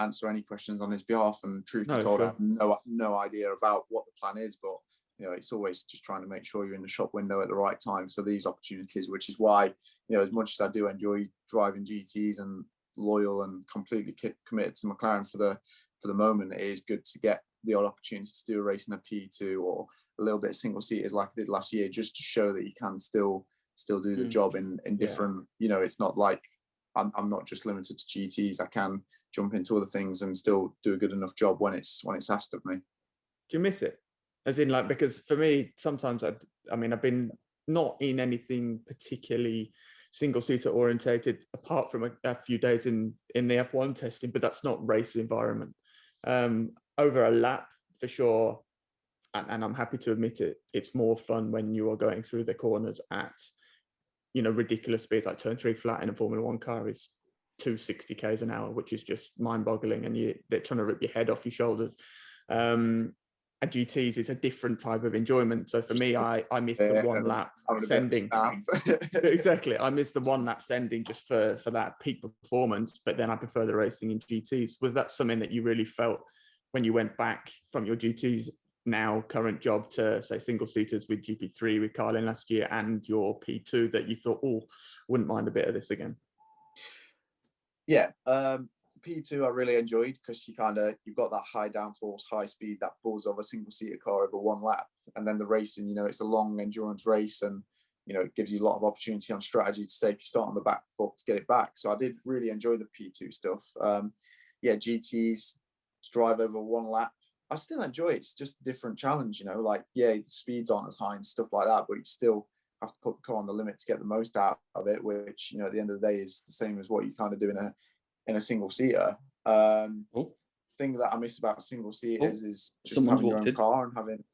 answer any questions on his behalf, and truth be told, I have no idea about what the plan is. But you know, it's always just trying to make sure you're in the shop window at the right time for these opportunities, which is why, you know, as much as I do enjoy driving GTs and loyal and completely committed to McLaren for the moment, it is good to get the odd opportunity to do a race in a P2 or a little bit of single seaters like I did last year, just to show that you can still do the job in different, you know, it's not like I'm not just limited to GTs. I can jump into other things and still do a good enough job when it's asked of me. Do you miss it? As in, like, because for me, sometimes I mean, I've been not in anything particularly single-seater orientated apart from a few days in the F1 testing, but that's not race environment. Over a lap, for sure, and I'm happy to admit it, it's more fun when you are going through the corners at, you know, ridiculous speeds, like turn 3 flat in a Formula One car is 260 k's an hour, which is just mind-boggling, and they're trying to rip your head off your shoulders. At GTs, it's a different type of enjoyment. So for me, I missed the one lap sending. Exactly, I missed the one lap sending just for that peak performance. But then I prefer the racing in GTs. Was that something that you really felt when you went back from your GTs now current job to, say, single seaters with GP3 with Carlin last year and your P2, that you thought, oh, wouldn't mind a bit of this again? Yeah, P2 I really enjoyed, because you've got that high downforce, high speed, that buzz of a single seater car over one lap. And then the racing, you know, it's a long endurance race, and you know, it gives you a lot of opportunity on strategy to say if you start on the back foot to get it back. So I did really enjoy the P2 stuff. GTs to drive over one lap, I still enjoy it. It's just a different challenge, you know, like, yeah, the speeds aren't as high and stuff like that, but you still have to put the car on the limit to get the most out of it, which, you know, at the end of the day is the same as what you kind of do in a single seater. Thing that I miss about single seaters is just having your own car and having.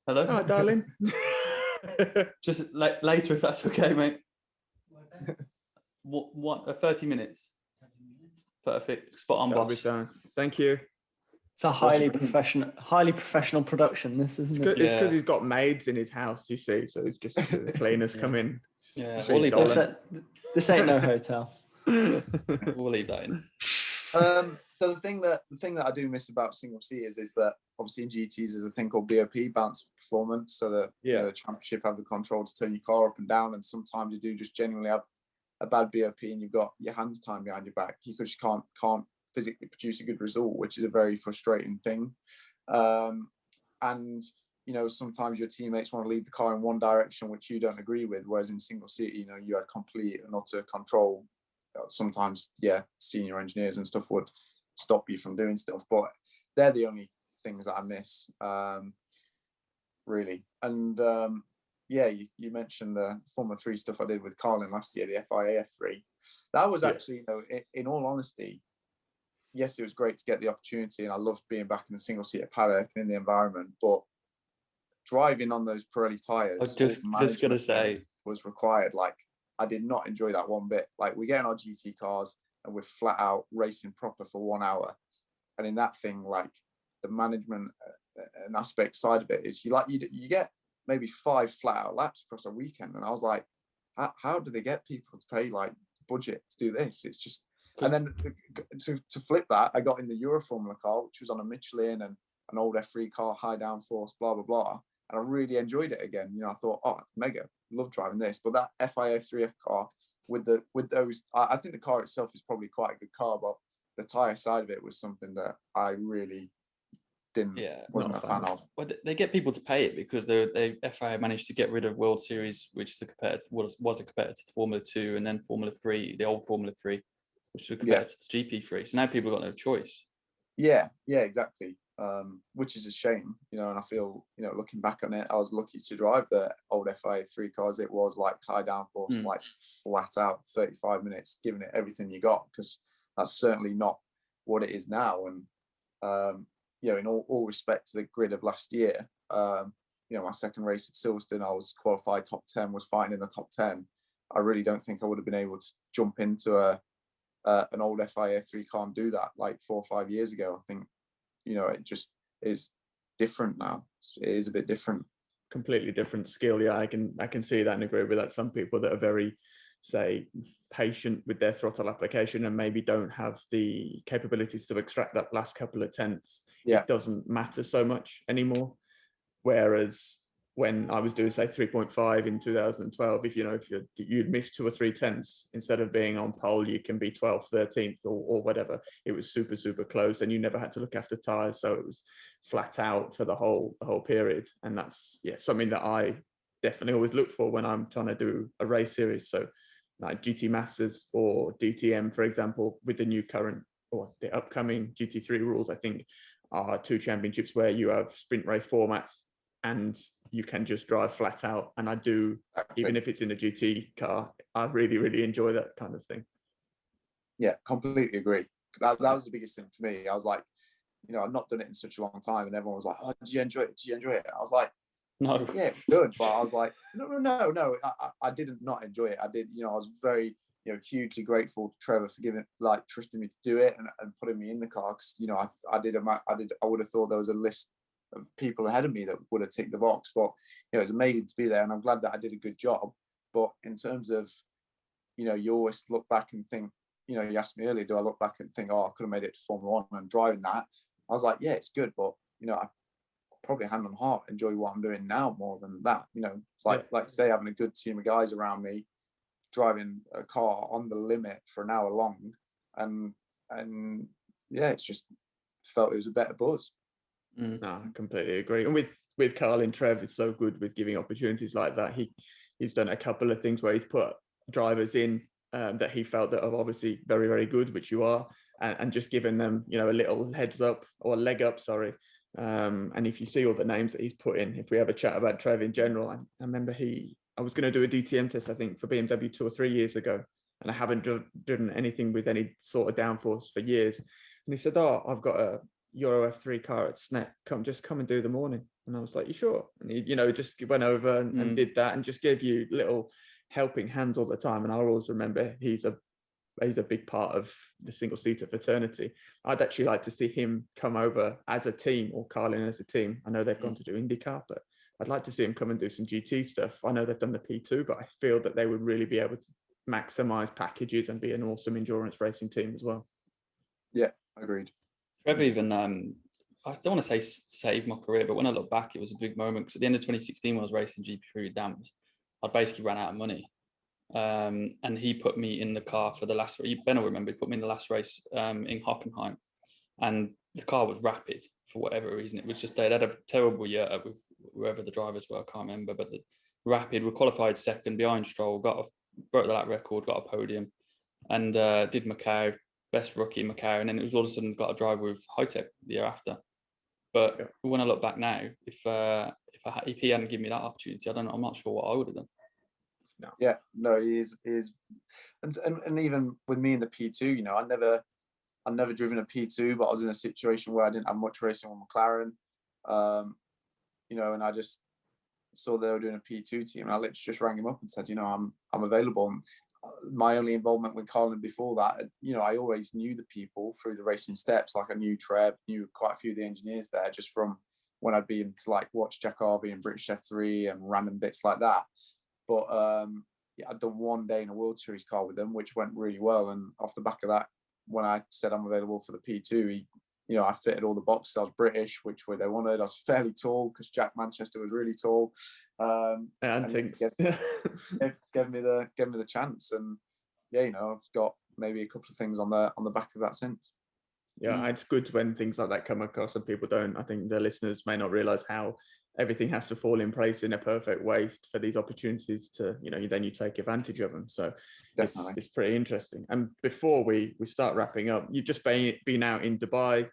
Hello. Hi, darling. Just later, if that's okay, mate. What 30 minutes? Perfect. Spot on, boss. Thank you. It's a highly professional production. This isn't it? It's because he's got maids in his house, you see. So it's just the cleaners come in. Yeah, this ain't no hotel. We'll leave that in. So the thing that I do miss about single seaters is that obviously in GTs there's a thing called BOP, balance of performance. So that you know, the championship have the control to turn your car up and down, and sometimes you do just genuinely have a bad BOP and you've got your hands tied behind your back. You just can't physically produce a good result, which is a very frustrating thing. And you know, sometimes your teammates want to lead the car in one direction which you don't agree with, whereas in single seater, you know, you had complete and utter control. Sometimes, senior engineers and stuff would stop you from doing stuff, but they're the only things that I miss, really. And you mentioned the Formula 3 stuff I did with Carlin last year, the FIA F3. That was actually, in all honesty, yes, it was great to get the opportunity, and I loved being back in the single-seater paddock and in the environment. But driving on those Pirelli tyres, I was just gonna say, was required. Like, I did not enjoy that one bit. Like, we get in our GT cars and we're flat out racing proper for 1 hour, and in that thing, like, the management and aspect side of it is you get maybe 5 flat out laps across a weekend, and I was like, how do they get people to pay like budget to do this? It's just. And then to flip that, I got in the Euro Formula car, which was on a Michelin and an old F3 car, high downforce, blah blah blah, and I really enjoyed it again. I thought, oh, mega, love driving this. But that FIA 3F car with those, I think the car itself is probably quite a good car, but the tyre side of it was something that I really wasn't a fan of. Well, they get people to pay it because the FIA managed to get rid of World Series, which is a competitor, was a competitor to Formula 2, and then Formula 3, the old Formula 3, which was a competitor to GP3. So now people have got no choice. Yeah, exactly. Which is a shame, and I feel, looking back on it, I was lucky to drive the old FIA 3 cars. It was like high downforce, like flat out 35 minutes, giving it everything you got, because that's certainly not what it is now. And in all respect to the grid of last year, my second race at Silverstone, I was qualified top 10, was fighting in the top 10. I really don't think I would have been able to jump into an old FIA 3 car and do that like 4 or 5 years ago. I think, it just is different now. It is a bit different. Completely different skill. Yeah, I can see that and agree with that. Some people that are very, say, patient with their throttle application and maybe don't have the capabilities to extract that last couple of tenths, it doesn't matter so much anymore. Whereas when I was doing, say, 3.5 in 2012, if you'd miss 2 or 3 tenths, instead of being on pole, you can be 12th, 13th or whatever. It was super, super close, and you never had to look after tires. So it was flat out for the whole period. And that's something that I definitely always look for when I'm trying to do a race series. So like GT Masters or DTM, for example, with the new current or the upcoming GT3 rules, I think are 2 championships where you have sprint race formats and you can just drive flat out. And I do, even if it's in a GT car, I really, really enjoy that kind of thing. Yeah, completely agree. That was the biggest thing for me. I was like, I've not done it in such a long time, and everyone was like, "Oh, did you enjoy it? Did you enjoy it?" I was like, "No, yeah, good." But I was like, "No, I didn't not enjoy it. I did. I was very, hugely grateful to Trevor for trusting me to do it and putting me in the car. Because I would have thought there was a list of people ahead of me that would have ticked the box. But it was amazing to be there, and I'm glad that I did a good job. But in terms of, you always look back and think, you asked me earlier, do I look back and think, oh, I could have made it to Formula 1 and driving that? I was like, yeah, it's good, but I probably hand on heart enjoy what I'm doing now more than that. Like say, having a good team of guys around me, driving a car on the limit for an hour long, and it's just felt it was a better buzz. No, I completely agree. And with Carlin, Trev is so good with giving opportunities like that. He's done a couple of things where he's put drivers in that he felt that are obviously very, very good, which you are, and just giving them, a little heads up or leg up, sorry. And if you see all the names that he's put in, if we have a chat about Trev in general, I remember I was going to do a DTM test, I think, for BMW 2 or 3 years ago, and I haven't done anything with any sort of downforce for years. And he said, "Oh, I've got a Euro F3 car at SNET. Come and do the morning." And I was like, "You sure?" And he, just went over and did that and just gave you little helping hands all the time. And I always remember he's a big part of the single-seater fraternity. I'd actually like to see him come over as a team, or Carlin as a team. I know they've gone to do IndyCar, but I'd like to see him come and do some GT stuff. I know they've done the P2, but I feel that they would really be able to maximize packages and be an awesome endurance racing team as well. Yeah, agreed. Trev even, I don't want to say saved my career, but when I look back, it was a big moment, because at the end of 2016, when I was racing GP3 with Dams, I basically ran out of money. And he put me in the car for the last race. Ben will remember, he put me in the last race in Hockenheim, and the car was rapid for whatever reason. It was just, they'd had a terrible year with whoever the drivers were, I can't remember, but the rapid, we qualified second behind Stroll, broke the lap record, got a podium, and did Macau, best rookie Macau, and then it was all of a sudden got a drive with High Tech the year after. But when I look back now, if he hadn't given me that opportunity, I don't know. I'm not sure what I would have done. No. Yeah, no, he is, and even with me in the P2, you know, I'd never driven a P2, but I was in a situation where I didn't have much racing with McLaren, you know, and I just saw they were doing a P2 team, and I literally just rang him up and said, you know, I'm available. And my only involvement with Colin before that, you know, I always knew the people through the racing steps. Like I knew Trev, knew quite a few of the engineers there, just from when I'd been to like watch Jack Harvey and British F3 and random bits like that. But yeah, I'd done one day in a World Series car with them, which went really well. And off the back of that, when I said I'm available for the P2, you know, I fitted all the boxes. I was British, which way they wanted. I was fairly tall because Jack Manchester was really tall. And gave me the chance, and yeah, you know, I've got maybe a couple of things on the back of that since. Yeah, it's good when things like that come across and people don't. I think the listeners may not realize how everything has to fall in place in a perfect way for these opportunities to, you know, then you take advantage of them. So it's pretty interesting. And before we start wrapping up, you've just been out in Dubai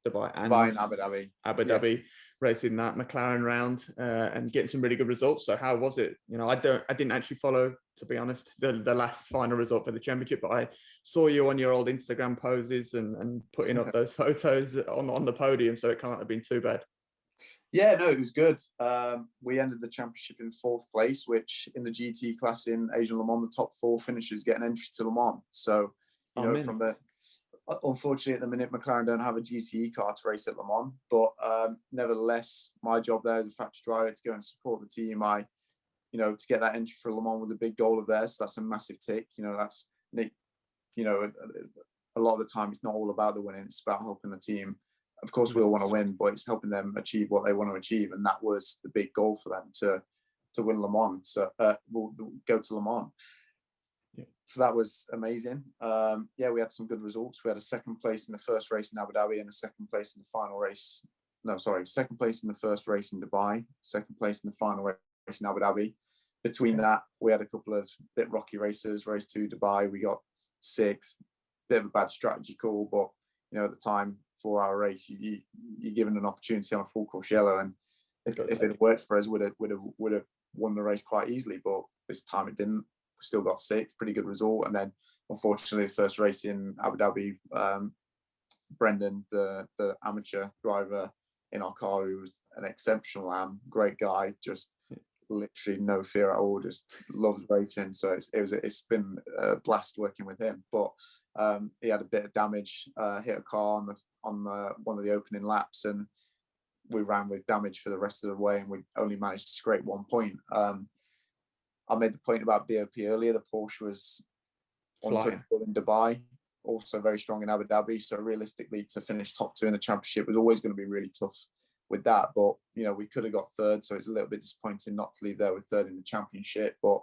and Abu Dhabi, racing that McLaren round and getting some really good results. So how was it? You know, I didn't actually follow, to be honest, the last final result for the championship, but I saw you on your old Instagram poses and putting up those photos on the podium, so it can't have been too bad. Yeah, no, it was good. We ended the championship in 4th place, which in the GT class in Asian Le Mans, the top 4 finishers get an entry to Le Mans. So, you know, from the unfortunately at the minute McLaren don't have a GCE car to race at Le Mans, but nevertheless, my job there as a factory driver to go and support the team. You know, to get that entry for Le Mans was a big goal of theirs. So that's a massive tick. You know, that's Nick. You know, a lot of the time it's not all about the winning; it's about helping the team. Of course, we all want to win, but it's helping them achieve what they want to achieve, and that was the big goal for them to win Le Mans. So we'll go to Le Mans. Yeah. So that was amazing. Yeah, we had some good results. We had a 2nd place in the first race in Abu Dhabi and a 2nd place in the final race. No, sorry, 2nd place in the first race in Dubai, 2nd place in the final race in Abu Dhabi. Between that, we had a couple of bit rocky races. Race 2 Dubai, we got 6th. Bit of a bad strategy call, but you know, at the time, 4-hour race, you're given an opportunity on a full course yellow, and if it worked for us, would have won the race quite easily. But this time it didn't. We still got 6th, pretty good result. And then unfortunately, the first race in Abu Dhabi, Brendan, the amateur driver in our car, who was an exceptional great guy, just literally no fear at all, just loves racing. So it's been a blast working with him. But he had a bit of damage, hit a car on one of the opening laps, and we ran with damage for the rest of the way, and we only managed to scrape 1 point. I made the point about BOP earlier. The Porsche was untouchable in Dubai, also very strong in Abu Dhabi. So realistically, to finish top 2 in the championship was always going to be really tough with that. But you know, we could have got 3rd, so it's a little bit disappointing not to leave there with 3rd in the championship. But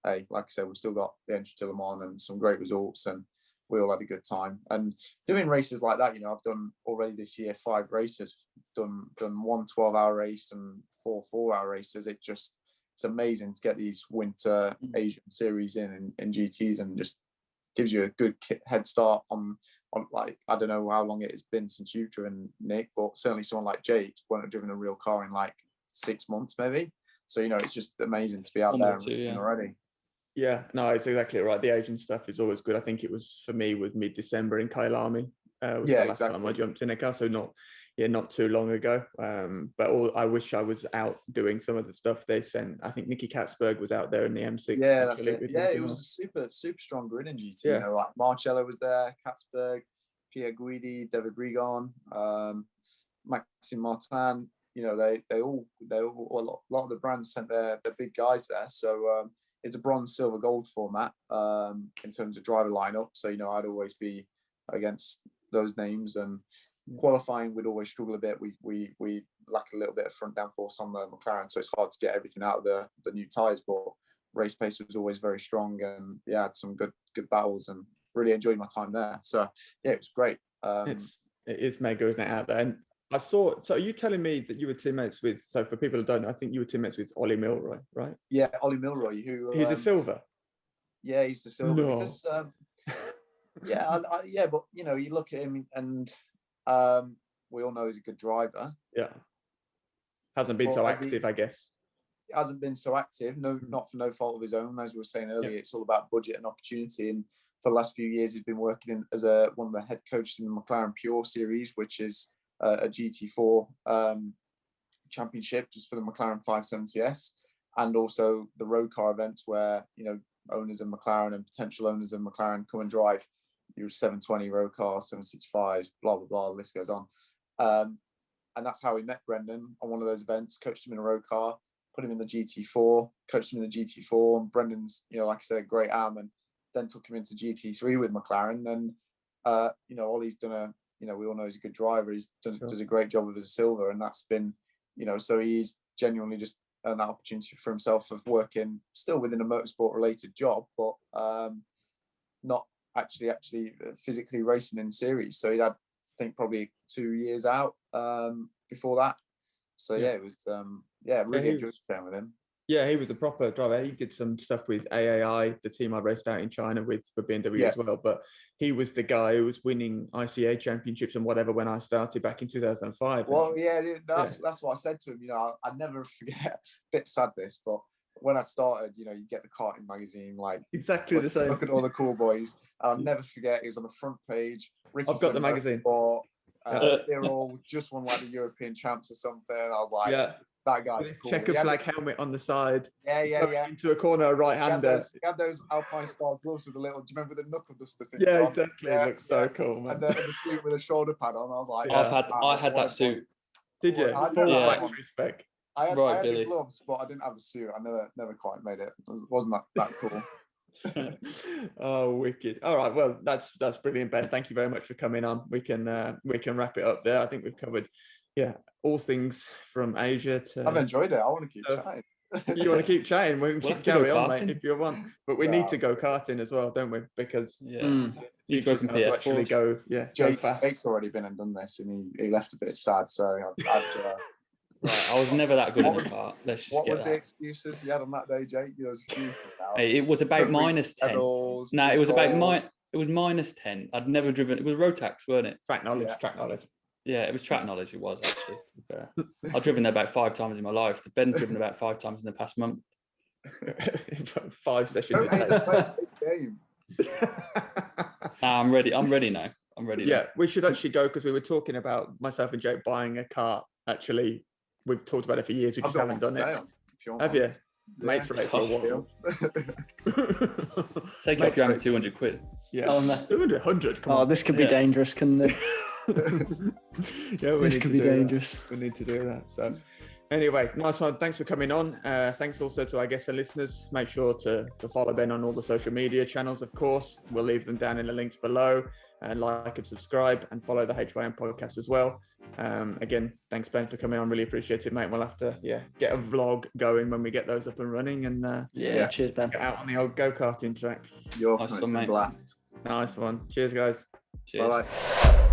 hey, like I said, we've still got the entry to Le Mans and some great results, and we all had a good time. And doing races like that, you know, I've done already this year 5 races, done 1 12-hour race and 4 4-hour races. It's amazing to get these winter Asian series in GTs, and just gives you a good head start on like, I don't know how long it has been since you've driven, Nick, but certainly someone like Jake won't have driven a real car in like 6 months maybe. So, you know, it's just amazing to be out there and racing already. Yeah, no, it's exactly right. The Asian stuff is always good. I think it was, for me, was mid-December in Kailami. Was the last time I jumped in a car, so not too long ago. But I wish I was out doing some of the stuff they sent. I think Nicky Katzberg was out there in the M6. Yeah, that's it. Yeah, it was a super super strong grid in GT. Yeah. You know, like Marcello was there, Katzberg, Pierre Guidi, David Rigon, Maxime Martin. You know, they all a lot of the brands sent their big guys there. So it's a bronze, silver, gold format in terms of driver lineup. So, you know, I'd always be against those names, and qualifying would always struggle a bit. We lack a little bit of front downforce on the McLaren, so it's hard to get everything out of the new tyres. But race pace was always very strong, and yeah, had some good battles, and really enjoyed my time there. So yeah, it was great. It is mega, isn't it, out there? And I saw. So are you telling me that you were teammates with? So for people who don't know, I think you were teammates with Ollie Milroy, right? Yeah, Ollie Milroy, who he's a silver. Yeah, he's the silver. No. Because yeah, but you know, you look at him and we all know he's a good driver. Yeah. Hasn't been so active, I guess. He hasn't been so active, not for no fault of his own. As we were saying earlier, it's all about budget and opportunity. And for the last few years, he's been working as one of the head coaches in the McLaren Pure Series, which is a GT4 championship just for the McLaren 570S, and also the road car events where, you know, owners of McLaren and potential owners of McLaren come and drive your 720 road cars, 765s, blah, blah, blah, the list goes on. And that's how we met Brendan on one of those events, coached him in a road car, put him in the GT4, coached him in the GT4, and Brendan's, you know, like I said, a great arm, and then took him into GT3 with McLaren. And, you know, Ollie's done you know, we all know he's a good driver. He's does a great job with his silver, and that's been, you know, so he's genuinely just an opportunity for himself of working still within a motorsport related job, but not actually physically racing in series. So he had, I think, probably 2 years out before that. So yeah, it was really enjoyed playing with him. Yeah, he was a proper driver. He did some stuff with AAI, the team I raced out in China with for BMW as well. But he was the guy who was winning ICA championships and whatever when I started back in 2005. Well, that's what I said to him. You know, I never forget. A bit sad this, but when I started, you know, you get the karting magazine, like exactly the same. Look at all the cool boys. I'll never forget. He was on the front page. I've got the magazine. They're all just won like the European champs or something. I was like, that guy's cool. Checker flag helmet on the side. Yeah. Into a corner, right-hander. He had those Alpine style gloves with the little. Do you remember the knuckle duster thing? Yeah, exactly. It looks so cool, man. And the suit with a shoulder pad on. I was like, I had that suit. Did you? Full factory spec. I had the gloves, but I didn't have the suit. I never quite made it. It wasn't that cool. Oh, wicked. All right, well, that's brilliant, Ben. Thank you very much for coming on. We can wrap it up there. I think we've covered all things from Asia to... I've enjoyed it. I want to keep chatting. You want to keep chatting? We can carry on, mate, if you want. But we need to go karting as well, don't we? Because you guys to actually go, Jake's already been and done this, and he left a bit sad, so Right, I was never that good in the kart. What was the excuses you had on that day, Jake? There was a few. Hey, it was about minus 10. No, it was about it was minus 10. I'd never driven. It was Rotax, weren't it? Track knowledge. Yeah, it was track knowledge. It was actually, to be fair. I've driven there about 5 times in my life. Ben's driven about 5 times in the past month. 5 sessions. I'm ready. I'm ready now. Yeah, we should actually go because we were talking about myself and Jake buying a car. Actually, we've talked about it for years. We just haven't done it. Have you? Mates race or what? Take off your own 200 quid. Yeah, 100. Come on. This could be dangerous, couldn't it? This could be dangerous. We need to do that. So, anyway, nice one. Thanks for coming on. Thanks also to, I guess, the listeners. Make sure to follow Ben on all the social media channels, of course. We'll leave them down in the links below. And like and subscribe and follow the HYM podcast as well. Again, thanks, Ben, for coming on. Really appreciate it, mate. We'll have to get a vlog going when we get those up and running. And cheers, Ben. Get out on the old go-karting track. Nice one, mate. Blast. Nice one. Cheers, guys. Cheers. Bye-bye.